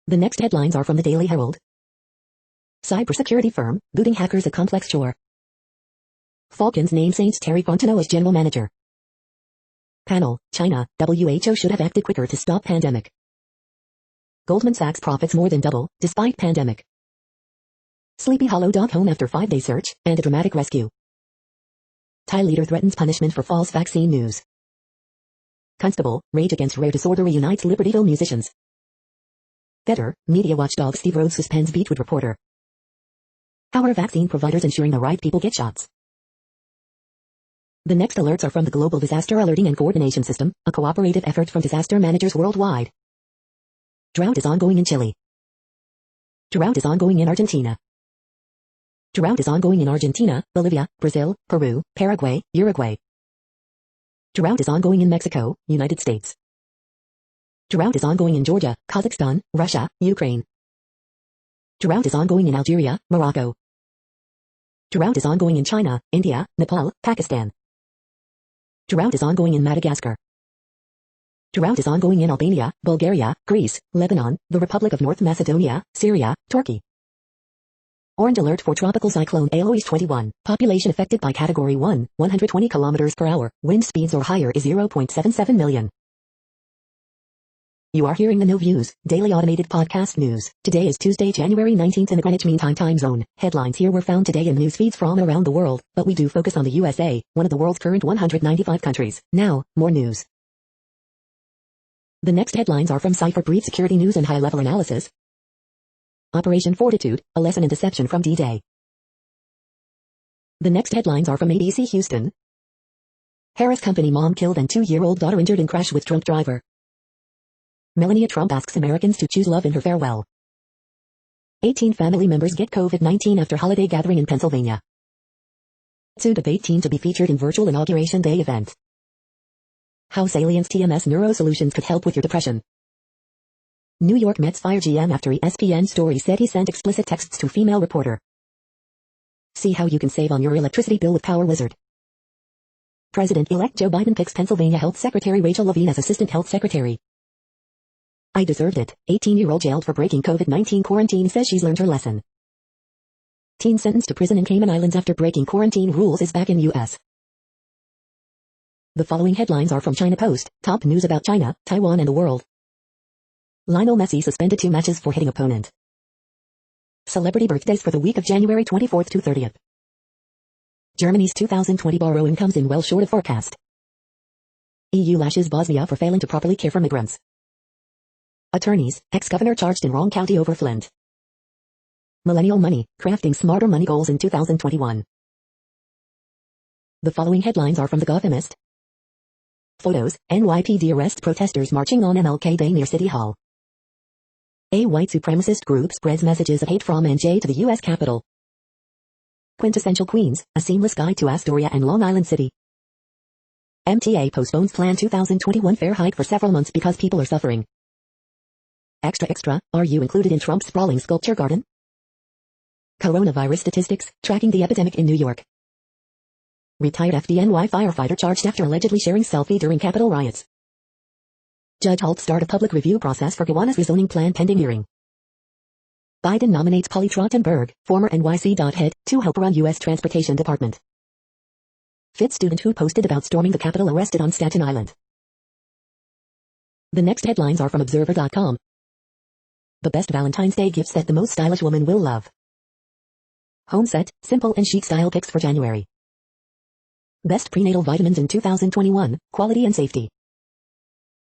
S1: The next headlines are from the Daily Herald. Cybersecurity firm, booting hackers at complex chore. Falcons name Saints Terry Fontenot as general manager. Panel, China, WHO should have acted quicker to stop pandemic. Goldman Sachs profits more than double, despite pandemic. Sleepy Hollow dog home after 5-day search, and a dramatic rescue. Thai leader threatens punishment for false vaccine news. Constable, rage against rare disorder reunites Libertyville musicians. Better, media watchdog Steve Rhodes suspends Beachwood reporter. How are vaccine providers ensuring the right people get shots? The next alerts are from the Global Disaster Alerting and Coordination System, a cooperative effort from disaster managers worldwide. Drought is ongoing in Chile. Drought is ongoing in Argentina. Drought is ongoing in Argentina, Bolivia, Brazil, Peru, Paraguay, Uruguay. Drought is ongoing in Mexico, United States. Drought is ongoing in Georgia, Kazakhstan, Russia, Ukraine. Drought is ongoing in Algeria, Morocco. Drought is ongoing in China, India, Nepal, Pakistan. Drought is ongoing in Madagascar. Drought is ongoing in Albania, Bulgaria, Greece, Lebanon, the Republic of North Macedonia, Syria, Turkey. Orange alert for tropical cyclone Alois 21. Population affected by category 1, 120 km per hour. Wind speeds or higher is 0.77 million. You are hearing the No Views, daily automated podcast news. Today is Tuesday, January 19th in the Greenwich Mean Time zone. Headlines here were found today in news feeds from around the world, but we do focus on the USA, one of the world's current 195 countries. Now, more news. The next headlines are from Cypher Brief Security News and High-Level Analysis. Operation Fortitude, a lesson in deception from D-Day. The next headlines are from ABC Houston. Harris Company mom killed and 2-year-old daughter injured in crash with Trump driver. Melania Trump asks Americans to choose love in her farewell. 18 family members get COVID-19 after holiday gathering in Pennsylvania. Two debate team to be featured in virtual inauguration day event. How Salient's TMS Neuro Solutions could help with your depression. New York Mets fire GM after ESPN story said he sent explicit texts to female reporter. See how you can save on your electricity bill with Power Wizard. President-elect Joe Biden picks Pennsylvania Health Secretary Rachel Levine as Assistant Health Secretary. I deserved it. 18-year-old jailed for breaking COVID-19 quarantine says she's learned her lesson. Teen sentenced to prison in Cayman Islands after breaking quarantine rules is back in U.S. The following headlines are from China Post, top news about China, Taiwan and the world. Lionel Messi suspended 2 matches for hitting opponent. Celebrity birthdays for the week of January 24th to 30th. Germany's 2020 borrowing comes in well short of forecast. EU lashes Bosnia for failing to properly care for migrants. Attorneys, ex-governor charged in wrong county over Flint. Millennial money, crafting smarter money goals in 2021. The following headlines are from The Gothamist. Photos, NYPD arrests protesters marching on MLK Day near City Hall. A white supremacist group spreads messages of hate from NJ to the U.S. Capitol. Quintessential Queens, a seamless guide to Astoria and Long Island City. MTA postpones planned 2021 fare hike for several months because people are suffering. Extra, are you included in Trump's sprawling sculpture garden? Coronavirus statistics, tracking the epidemic in New York. Retired FDNY firefighter charged after allegedly sharing selfie during Capitol riots. Judge halts start a public review process for Guyana's rezoning plan pending hearing. Biden nominates Polly Trottenberg, former NYC head, to help run U.S. Transportation Department. Fifth student who posted about storming the Capitol arrested on Staten Island. The next headlines are from Observer.com. The best Valentine's Day gifts that the most stylish woman will love. Home set, simple and chic style picks for January. Best prenatal vitamins in 2021, quality and safety.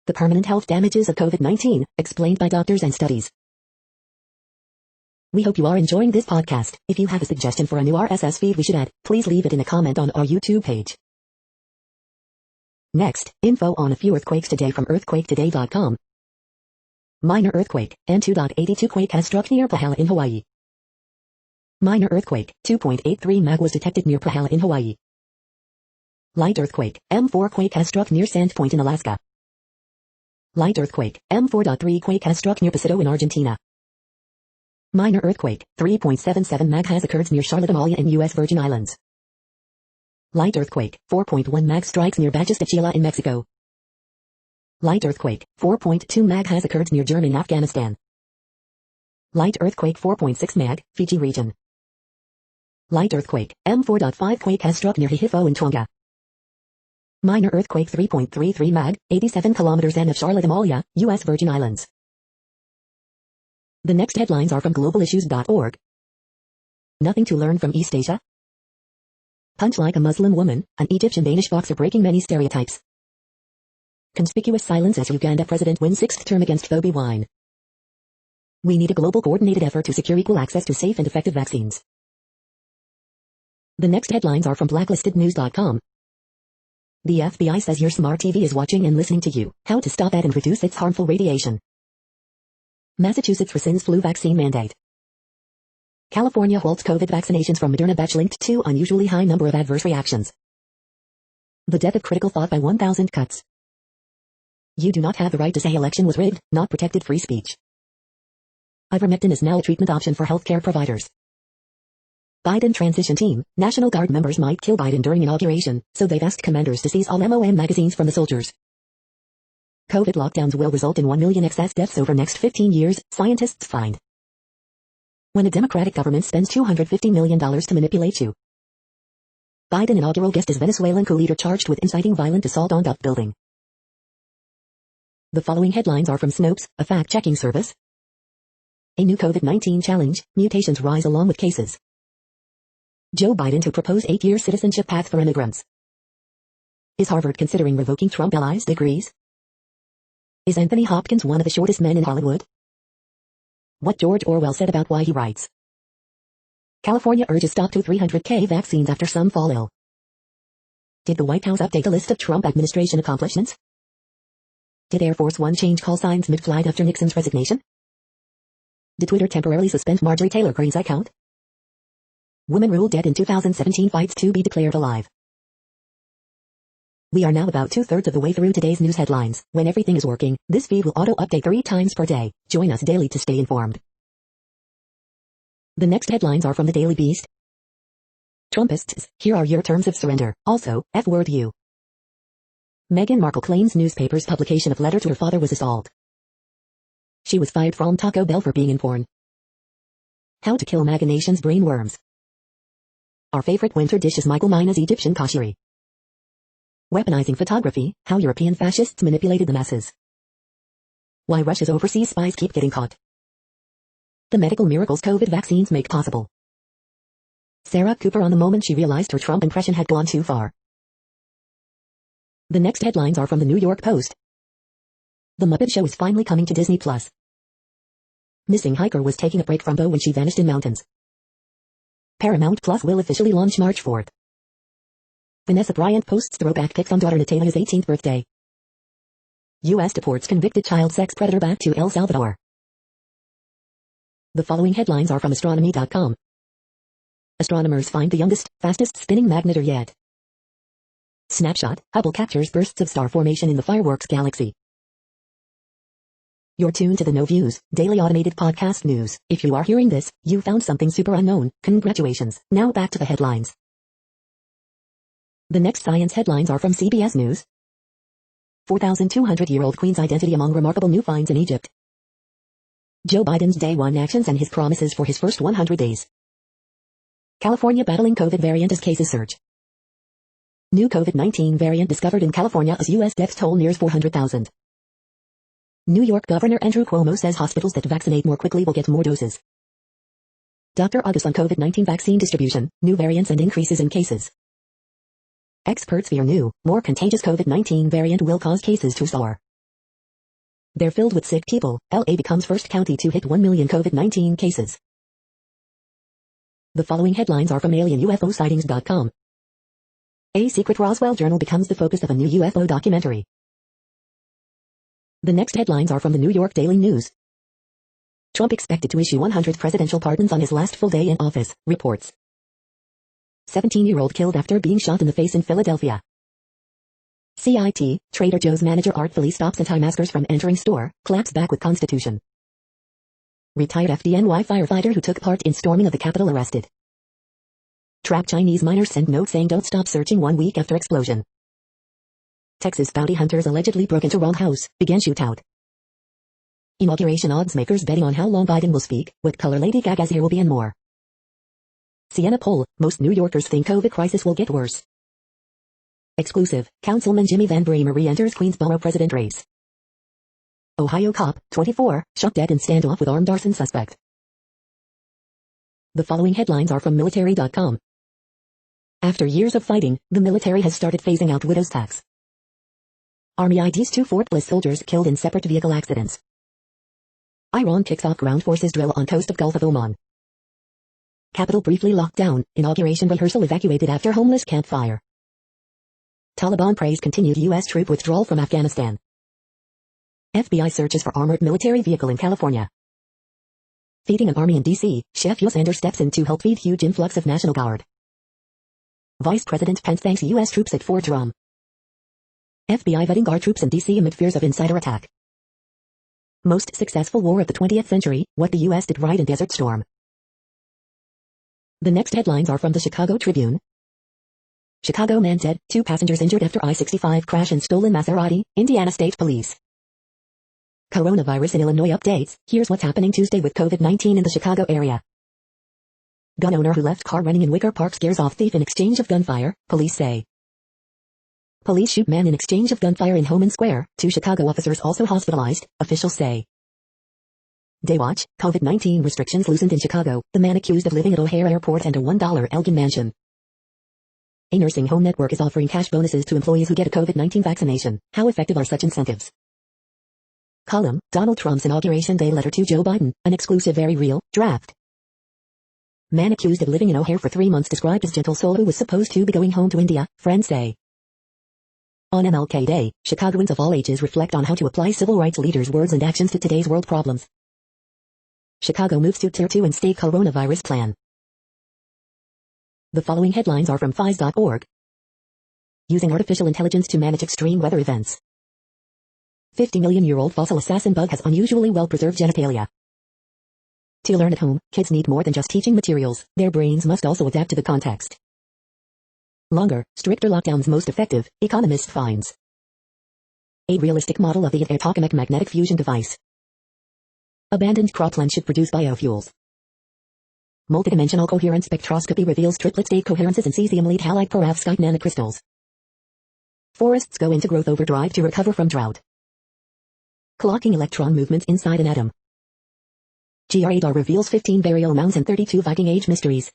S1: The permanent health damages of COVID-19, explained by doctors and studies. We hope you are enjoying this podcast. If you have a suggestion for a new RSS feed we should add, please leave it in a comment on our YouTube page. Next, info on a few earthquakes today from earthquaketoday.com. Minor earthquake, and 2.82 quake has struck near Pahala in Hawaii. Minor earthquake, 2.83 mag was detected near Pahala in Hawaii. Light earthquake, M4 quake has struck near Sandpoint in Alaska. Light earthquake, M4.3 quake has struck near Paseto in Argentina. Minor earthquake, 3.77 mag has occurred near Charlotte Amalia in U.S. Virgin Islands. Light earthquake, 4.1 mag strikes near Bajos de Chila in Mexico. Light earthquake, 4.2 mag has occurred near German Afghanistan. Light earthquake 4.6 mag, Fiji region. Light earthquake, M4.5 quake has struck near Hihifo in Tonga. Minor earthquake 3.33 mag, 87 kilometers N of Charlotte Amalia, U.S. Virgin Islands. The next headlines are from globalissues.org. Nothing to learn from East Asia? Punch like a Muslim woman, an Egyptian-Danish boxer breaking many stereotypes. Conspicuous silence as Uganda president wins sixth term against Bobi Wine. We need a global coordinated effort to secure equal access to safe and effective vaccines. The next headlines are from blacklistednews.com. The FBI says your smart TV is watching and listening to you. How to stop it and reduce its harmful radiation. Massachusetts rescinds flu vaccine mandate. California halts COVID vaccinations from Moderna batch linked to unusually high number of adverse reactions. The death of critical thought by 1,000 cuts. You do not have the right to say election was rigged, not protected free speech. Ivermectin is now a treatment option for healthcare providers. Biden transition team, National Guard members might kill Biden during inauguration, so they've asked commanders to seize all MOM magazines from the soldiers. COVID lockdowns will result in 1 million excess deaths over next 15 years, scientists find. When a Democratic government spends $250 million to manipulate you. Biden inaugural guest is Venezuelan coup leader charged with inciting violent assault on Duff building. The following headlines are from Snopes, a fact-checking service. A new COVID-19 challenge, mutations rise along with cases. Joe Biden to propose 8-year citizenship path for immigrants. Is Harvard considering revoking Trump allies' degrees? Is Anthony Hopkins one of the shortest men in Hollywood? What George Orwell said about why he writes. California urges stop to 300K vaccines after some fall ill. Did the White House update the list of Trump administration accomplishments? Did Air Force One change call signs mid-flight after Nixon's resignation? Did Twitter temporarily suspend Marjorie Taylor Greene's account? Woman ruled dead in 2017 fights to be declared alive. We are now about 2/3 of the way through today's news headlines. When everything is working, this feed will auto-update 3 times per day. Join us daily to stay informed. The next headlines are from the Daily Beast. Trumpists, here are your terms of surrender. Also, F-word you. Meghan Markle claims newspaper's publication of letter to her father was assault. She was fired from Taco Bell for being in porn. How to kill MAGA nation's brain worms. Our favorite winter dish is Michael Mina's Egyptian kashiri. Weaponizing photography, how European fascists manipulated the masses. Why Russia's overseas spies keep getting caught. The medical miracles COVID vaccines make possible. Sarah Cooper on the moment she realized her Trump impression had gone too far. The next headlines are from the New York Post. The Muppet Show is finally coming to Disney+. Missing hiker was taking a break from Bo when she vanished in mountains. Paramount Plus will officially launch March 4th. Vanessa Bryant posts throwback pics on daughter Natalia's 18th birthday. U.S. deports convicted child sex predator back to El Salvador. The following headlines are from astronomy.com. Astronomers find the youngest, fastest spinning magnetar yet. Snapshot, Hubble captures bursts of star formation in the fireworks galaxy. You're tuned to the No Views, daily automated podcast news. If you are hearing this, you found something super unknown. Congratulations. Now back to the headlines. The next science headlines are from CBS News. 4,200-year-old Queen's identity among remarkable new finds in Egypt. Joe Biden's Day 1 actions and his promises for his first 100 days. California battling COVID variant as cases surge. New COVID-19 variant discovered in California as U.S. death toll nears 400,000. New York Governor Andrew Cuomo says hospitals that vaccinate more quickly will get more doses. Dr. August on COVID-19 vaccine distribution, new variants and increases in cases. Experts fear new, more contagious COVID-19 variant will cause cases to soar. They're filled with sick people. LA becomes first county to hit 1 million COVID-19 cases. The following headlines are from alienUFOsightings.com. A secret Roswell journal becomes the focus of a new UFO documentary. The next headlines are from the New York Daily News. Trump expected to issue 100 presidential pardons on his last full day in office, reports. 17-year-old killed after being shot in the face in Philadelphia. CIT, Trader Joe's manager artfully stops anti-maskers from entering store, claps back with Constitution. Retired FDNY firefighter who took part in storming of the Capitol arrested. Trapped Chinese miners send note saying don't stop searching 1 week after explosion. Texas bounty hunters allegedly broke into wrong house, began shootout. Inauguration odds makers betting on how long Biden will speak, what color Lady Gaga's hair will be and more. Siena poll, most New Yorkers think COVID crisis will get worse. Exclusive, Councilman Jimmy Van Bramer re-enters Queensboro president race. Ohio cop, 24, shot dead in standoff with armed arson suspect. The following headlines are from military.com. After years of fighting, the military has started phasing out widow's tax. Army IDs 2 Fort Bliss soldiers killed in separate vehicle accidents. Iran kicks off ground forces drill on coast of Gulf of Oman. Capitol briefly locked down, inauguration rehearsal evacuated after homeless campfire. Taliban praise continued U.S. troop withdrawal from Afghanistan. FBI searches for armored military vehicle in California. Feeding an army in D.C., Chef Yosander steps in to help feed huge influx of National Guard. Vice President Pence thanks U.S. troops at Fort Drum. FBI vetting guard troops in D.C. amid fears of insider attack. Most successful war of the 20th century, what the U.S. did right in Desert Storm. The next headlines are from the Chicago Tribune. Chicago man dead, 2 passengers injured after I-65 crash in stolen Maserati, Indiana State Police. Coronavirus in Illinois updates, here's what's happening Tuesday with COVID-19 in the Chicago area. Gun owner who left car running in Wicker Park scares off thief in exchange of gunfire, police say. Police shoot man in exchange of gunfire in Homan Square, 2 Chicago officers also hospitalized, officials say. Daywatch, COVID-19 restrictions loosened in Chicago, the man accused of living at O'Hare Airport and a $1 Elgin mansion. A nursing home network is offering cash bonuses to employees who get a COVID-19 vaccination. How effective are such incentives? Column, Donald Trump's Inauguration Day letter to Joe Biden, an exclusive very real, draft. Man accused of living in O'Hare for 3 months described as gentle soul who was supposed to be going home to India, friends say. On MLK Day, Chicagoans of all ages reflect on how to apply civil rights leaders' words and actions to today's world problems. Chicago moves to Tier 2 and state coronavirus plan. The following headlines are from FIS.org. Using artificial intelligence to manage extreme weather events. 50-million-year-old fossil assassin bug has unusually well-preserved genitalia. To learn at home, kids need more than just teaching materials, their brains must also adapt to the context. Longer, stricter lockdowns most effective, economist finds. A realistic model of the atomic magnetic fusion device. Abandoned cropland should produce biofuels. Multidimensional coherence spectroscopy reveals triplet state coherences in cesium-lead halide perovskite nanocrystals. Forests go into growth overdrive to recover from drought. Clocking electron movements inside an atom. GR8R reveals 15 burial mounds and 32 Viking Age mysteries.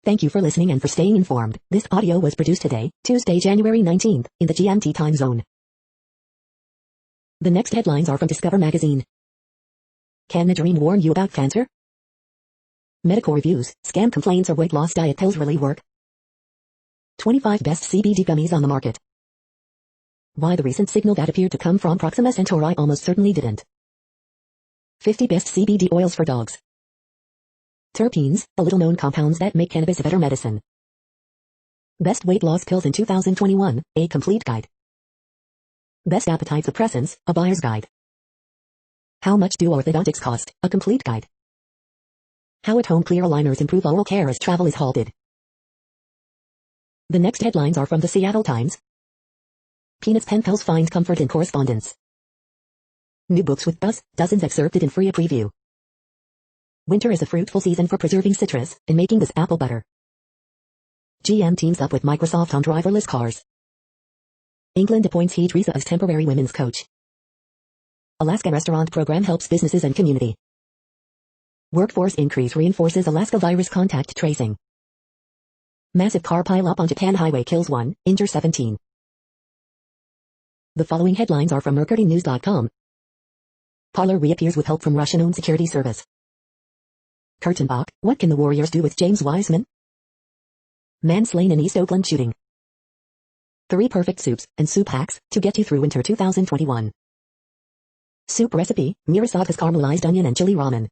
S1: Thank you for listening and for staying informed. This audio was produced today, Tuesday, January 19th, in the GMT time zone. The next headlines are from Discover magazine. Can a dream warn you about cancer? Medical reviews, scam complaints or weight loss diet pills really work? 25 best CBD gummies on the market. Why the recent signal that appeared to come from Proxima Centauri almost certainly didn't. 50 best CBD oils for dogs. Terpenes, the little-known compounds that make cannabis a better medicine. Best weight loss pills in 2021, a complete guide. Best appetite suppressants, a buyer's guide. How much do orthodontics cost, a complete guide. How at-home clear aligners improve oral care as travel is halted. The next headlines are from the Seattle Times. Peanuts pen pals find comfort in correspondence. New books with buzz, dozens excerpted in free preview. Winter is a fruitful season for preserving citrus and making this apple butter. GM teams up with Microsoft on driverless cars. England appoints Heath Risa as temporary women's coach. Alaska restaurant program helps businesses and community. Workforce increase reinforces Alaska virus contact tracing. Massive car pile-up on Japan highway kills 1, injures 17. The following headlines are from MercuryNews.com. Parler reappears with help from Russian-owned security service. Kurtenbach, what can the Warriors do with James Wiseman? Man slain in East Oakland shooting. 3 perfect soups and soup hacks to get you through winter 2021. Soup recipe, Mirasagas caramelized onion and chili ramen.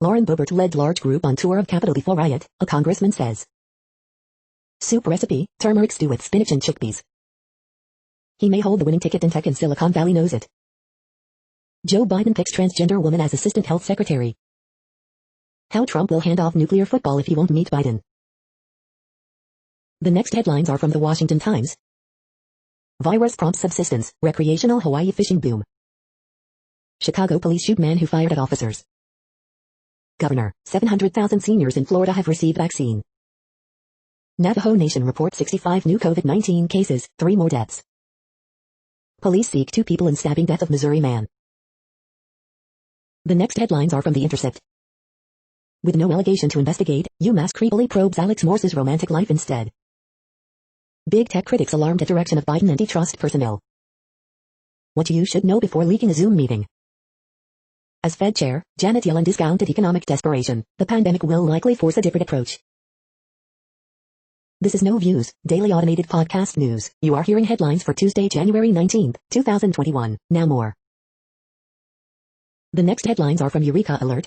S1: Lauren Boebert led large group on tour of Capitol before riot, a congressman says. Soup recipe, turmeric stew with spinach and chickpeas. He may hold the winning ticket in tech and Silicon Valley knows it. Joe Biden picks transgender woman as assistant health secretary. How Trump will hand off nuclear football if he won't meet Biden. The next headlines are from the Washington Times. Virus prompts subsistence, recreational Hawaii fishing boom. Chicago police shoot man who fired at officers. Governor, 700,000 seniors in Florida have received vaccine. Navajo Nation reports 65 new COVID-19 cases, 3 more deaths. Police seek 2 people in stabbing death of Missouri man. The next headlines are from The Intercept. With no allegation to investigate, UMass creepily probes Alex Morse's romantic life instead. Big tech critics alarmed at direction of Biden antitrust personnel. What you should know before leaking a Zoom meeting. As Fed Chair, Janet Yellen discounted economic desperation. The pandemic will likely force a different approach. This is No Views, daily automated podcast news. You are hearing headlines for Tuesday, January 19, 2021. Now more. The next headlines are from Eureka Alert.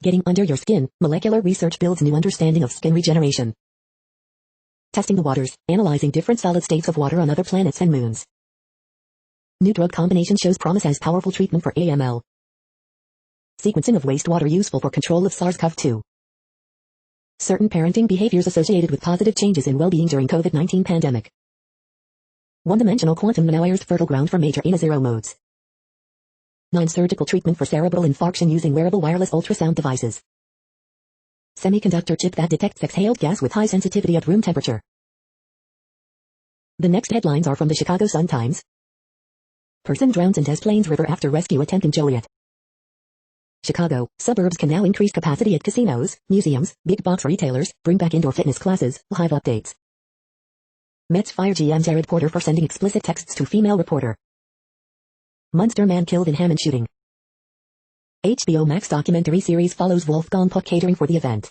S1: Getting under your skin, molecular research builds new understanding of skin regeneration. Testing the waters, analyzing different solid states of water on other planets and moons. New drug combination shows promise as powerful treatment for AML. Sequencing of wastewater useful for control of SARS-CoV-2. Certain parenting behaviors associated with positive changes in well-being during COVID-19 pandemic. One-dimensional quantum nanowires fertile ground for major A-0 modes. Non-surgical treatment for cerebral infarction using wearable wireless ultrasound devices. Semiconductor chip that detects exhaled gas with high sensitivity at room temperature. The next headlines are from the Chicago Sun-Times. Person drowns in Des Plaines River after rescue attempt in Joliet. Chicago, suburbs can now increase capacity at casinos, museums, big box retailers, bring back indoor fitness classes, Hive updates. Mets fire GM Jared Porter for sending explicit texts to female reporter. Munster man killed in Hammond shooting. HBO Max documentary series follows Wolfgang Puck catering for the event.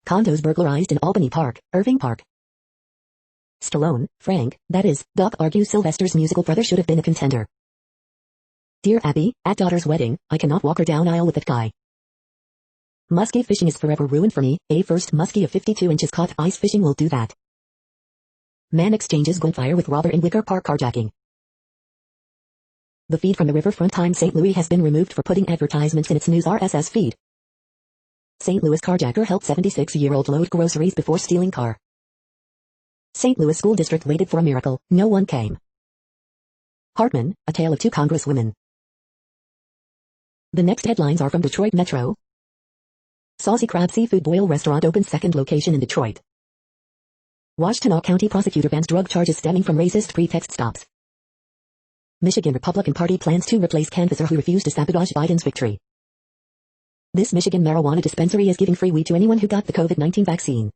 S1: Condos burglarized in Albany Park, Irving Park. Stallone, Frank, that is, Doc argues Sylvester's musical brother should have been a contender. Dear Abby, at daughter's wedding, I cannot walk her down aisle with that guy. Muskie fishing is forever ruined for me. A first muskie of 52 inches caught ice fishing will do that. Man exchanges gunfire with robber in Wicker Park carjacking. The feed from the Riverfront Times St. Louis has been removed for putting advertisements in its news RSS feed. St. Louis carjacker helped 76-year-old load groceries before stealing car. St. Louis School District waited for a miracle, no one came. Hartman, a tale of 2 congresswomen. The next headlines are from Detroit Metro. Saucy Crab Seafood Boil Restaurant opens second location in Detroit. Washtenaw County prosecutor bans drug charges stemming from racist pretext stops. Michigan Republican Party plans to replace canvasser who refused to sabotage Biden's victory. This Michigan marijuana dispensary is giving free weed to anyone who got the COVID-19 vaccine.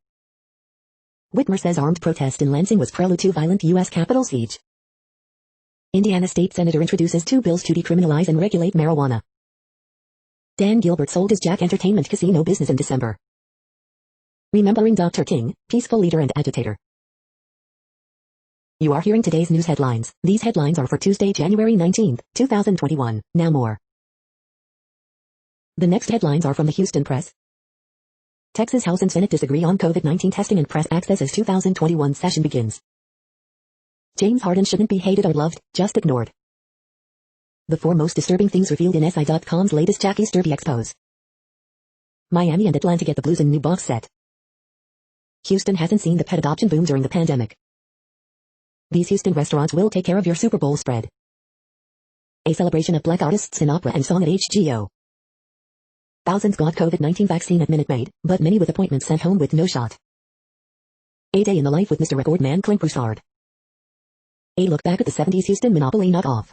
S1: Whitmer says armed protest in Lansing was prelude to violent U.S. Capitol siege. Indiana State Senator introduces 2 bills to decriminalize and regulate marijuana. Dan Gilbert sold his Jack Entertainment casino business in December. Remembering Dr. King, peaceful leader and agitator. You are hearing today's news headlines. These headlines are for Tuesday, January 19, 2021. Now more. The next headlines are from the Houston Press. Texas House and Senate disagree on COVID-19 testing and press access as 2021 session begins. James Harden shouldn't be hated or loved, just ignored. The 4 most disturbing things revealed in SI.com's latest Jackie's Derby expose. Miami and Atlanta get the Blues in new box set. Houston hasn't seen the pet adoption boom during the pandemic. These Houston restaurants will take care of your Super Bowl spread. A celebration of black artists in opera and song at HGO. Thousands got COVID-19 vaccine at Minute Maid, but many with appointments sent home with no shot. A day in the life with Mr. Record Man Clint Broussard. A look back at the 70s Houston Monopoly knockoff.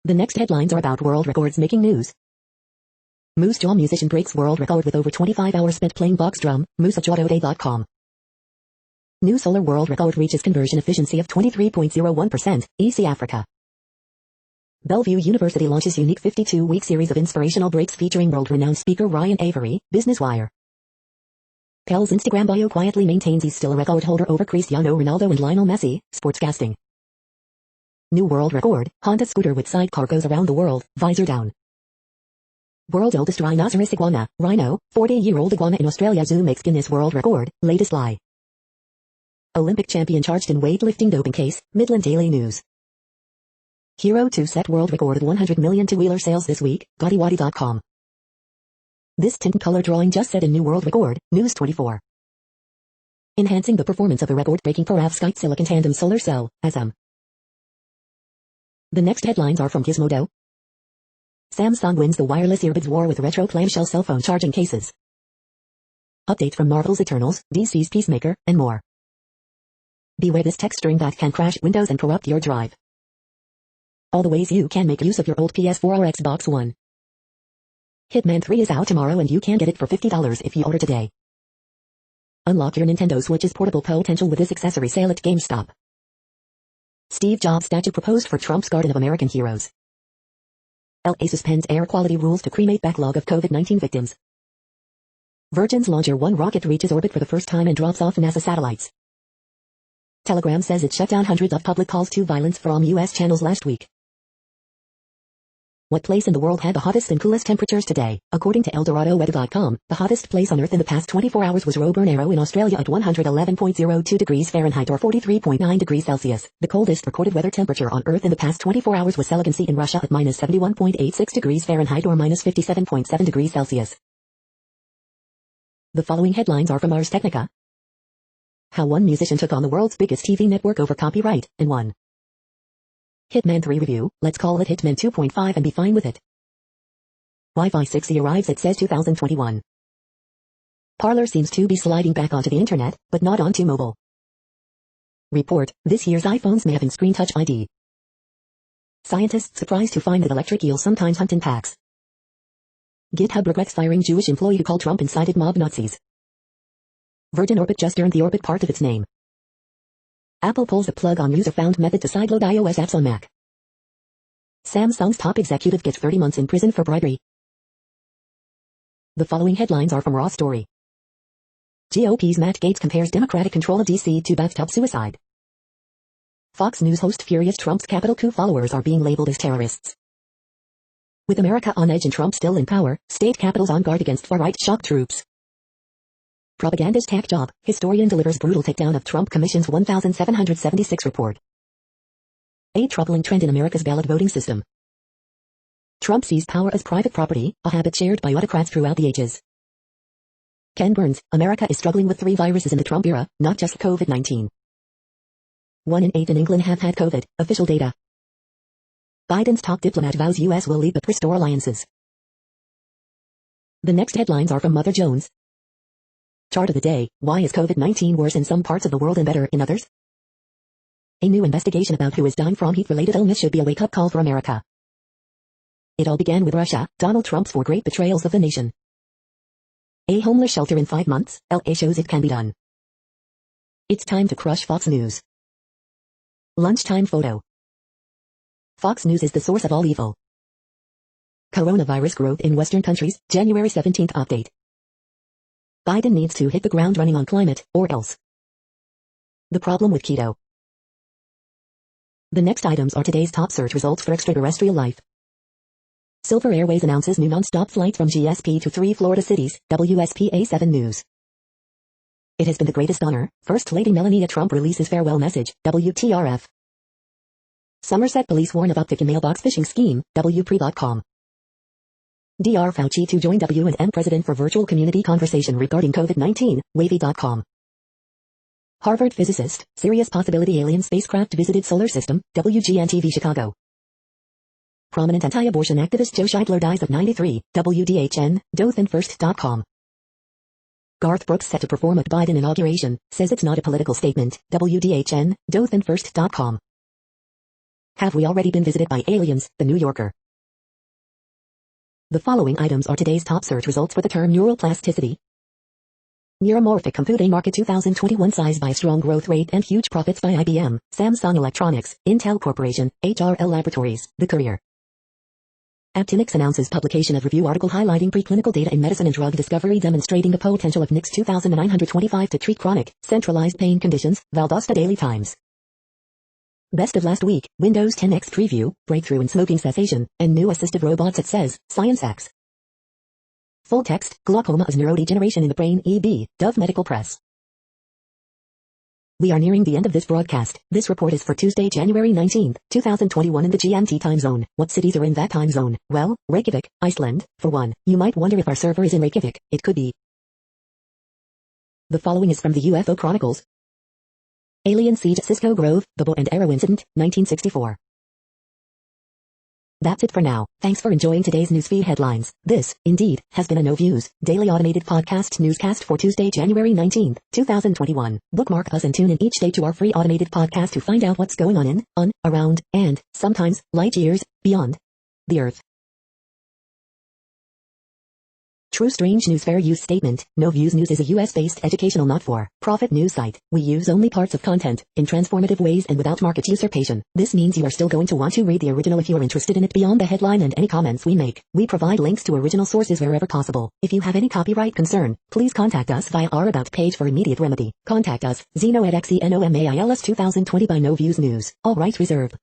S1: The next headlines are about world records making news. Moose Jaw musician breaks world record with over 25 hours spent playing box drum, moosejawtoday.com. New solar world record reaches conversion efficiency of 23.01%, EC Africa. Bellevue University launches unique 52-week series of inspirational breaks featuring world-renowned speaker Ryan Avery, Business Wire. Pel's Instagram bio quietly maintains he's still a record holder over Cristiano Ronaldo and Lionel Messi, sportscasting. New world record, Honda scooter with sidecar goes around the world, visor down. World's oldest rhinoceros iguana, Rhino, 40-year-old iguana in Australia zoo makes Guinness World Record, latest lie. Olympic champion charged in weightlifting doping case, Midland Daily News. Hero 2 set world record of 100 million two-wheeler sales this week, GaudyWadi.com. This tint color drawing just set a new world record, News 24. Enhancing the performance of a record-breaking perovskite silicon tandem solar cell, ASM. The next headlines are from Gizmodo. Samsung wins the wireless earbuds war with retro clamshell cell phone charging cases. Update from Marvel's Eternals, DC's Peacemaker, and more. Beware this text string that can crash Windows and corrupt your drive. All the ways you can make use of your old PS4 or Xbox One. Hitman 3 is out tomorrow and you can get it for $50 if you order today. Unlock your Nintendo Switch's portable potential with this accessory sale at GameStop. Steve Jobs statue proposed for Trump's Garden of American Heroes. LA suspends air quality rules to cremate backlog of COVID-19 victims. Virgin's Launcher 1 rocket reaches orbit for the first time and drops off NASA satellites. Telegram says it shut down hundreds of public calls to violence from U.S. channels last week. What place in the world had the hottest and coolest temperatures today? According to ElDoradoWeather.com, the hottest place on Earth in the past 24 hours was Roebourne Arrow in Australia at 111.02 degrees Fahrenheit or 43.9 degrees Celsius. The coldest recorded weather temperature on Earth in the past 24 hours was Selegansy in Russia at minus 71.86 degrees Fahrenheit or minus 57.7 degrees Celsius. The following headlines are from Ars Technica. How one musician took on the world's biggest TV network over copyright, and won. Hitman 3 review, let's call it Hitman 2.5 and be fine with it. Wi-Fi 6E arrives at CES 2021. Parler seems to be sliding back onto the internet, but not onto mobile. Report, this year's iPhones may have in-screen Touch ID. Scientists surprised to find that electric eels sometimes hunt in packs. GitHub regrets firing Jewish employee who called Trump incited mob Nazis. Virgin Orbit just earned the Orbit part of its name. Apple pulls the plug on user-found method to sideload iOS apps on Mac. Samsung's top executive gets 30 months in prison for bribery. The following headlines are from Raw Story. GOP's Matt Gaetz compares Democratic control of D.C. to bathtub suicide. Fox News host furious Trump's Capitol coup followers are being labeled as terrorists. With America on edge and Trump still in power, state capitals on guard against far-right shock troops. Propagandist hack job, historian delivers brutal takedown of Trump Commission's 1776 report. A troubling trend in America's ballot voting system. Trump sees power as private property, a habit shared by autocrats throughout the ages. Ken Burns, America is struggling with 3 viruses in the Trump era, not just COVID-19. 1 in 8 in England have had COVID, official data. Biden's top diplomat vows U.S. will lead but restore alliances. The next headlines are from Mother Jones. Chart of the day, why is COVID-19 worse in some parts of the world and better in others? A new investigation about who is dying from heat-related illness should be a wake-up call for America. It all began with Russia, Donald Trump's 4 great betrayals of the nation. A homeless shelter in 5 months, LA shows it can be done. It's time to crush Fox News. Lunchtime photo. Fox News is the source of all evil. Coronavirus growth in Western countries, January 17th update. Biden needs to hit the ground running on climate, or else. The problem with keto. The next items are today's top search results for extraterrestrial life. Silver Airways announces new non-stop flights from GSP to 3 Florida cities, WSPA 7 News. It has been the greatest honor. First Lady Melania Trump releases farewell message, WTRF. Somerset police warn about 50 mailbox phishing scheme, WPRE.com. Dr. Fauci to join W&M president for virtual community conversation regarding COVID-19, Wavy.com. Harvard physicist, serious possibility alien spacecraft visited solar system, WGN-TV Chicago. Prominent anti-abortion activist Joe Scheidler dies at 93, WDHN, Dothanfirst.com. Garth Brooks set to perform at Biden inauguration, says it's not a political statement, WDHN, Dothanfirst.com. Have we already been visited by aliens, The New Yorker. The following items are today's top search results for the term neuroplasticity. Neuromorphic computing market 2021 size by strong growth rate and huge profits by IBM, Samsung Electronics, Intel Corporation, HRL Laboratories, The Courier. Aptinyx announces publication of review article highlighting preclinical data in medicine and drug discovery demonstrating the potential of NIX 2925 to treat chronic, centralized pain conditions, Valdosta Daily Times. Best of last week, Windows 10X preview, breakthrough in smoking cessation, and new assistive robots it says, ScienceX. Full text, glaucoma is neurodegeneration in the brain EB, Dove Medical Press. We are nearing the end of this broadcast. This report is for Tuesday, January 19, 2021 in the GMT time zone. What cities are in that time zone? Well, Reykjavik, Iceland, for one. You might wonder if our server is in Reykjavik. It could be. The following is from the UFO Chronicles. Alien siege at Cisco Grove, the bow and arrow incident, 1964. That's it for now. Thanks for enjoying today's newsfeed headlines. This, indeed, has been a No Views, daily automated podcast newscast for Tuesday, January 19, 2021. Bookmark us and tune in each day to our free automated podcast to find out what's going on, around, and, sometimes, light years, beyond the Earth. True Strange News Fair Use Statement. No Views News is a US-based educational not-for-profit news site. We use only parts of content, in transformative ways and without market usurpation. This means you are still going to want to read the original if you are interested in it beyond the headline and any comments we make. We provide links to original sources wherever possible. If you have any copyright concern, please contact us via our About page for immediate remedy. Contact us, Zeno at XENOMAILS 2020 by No Views News. All rights reserved.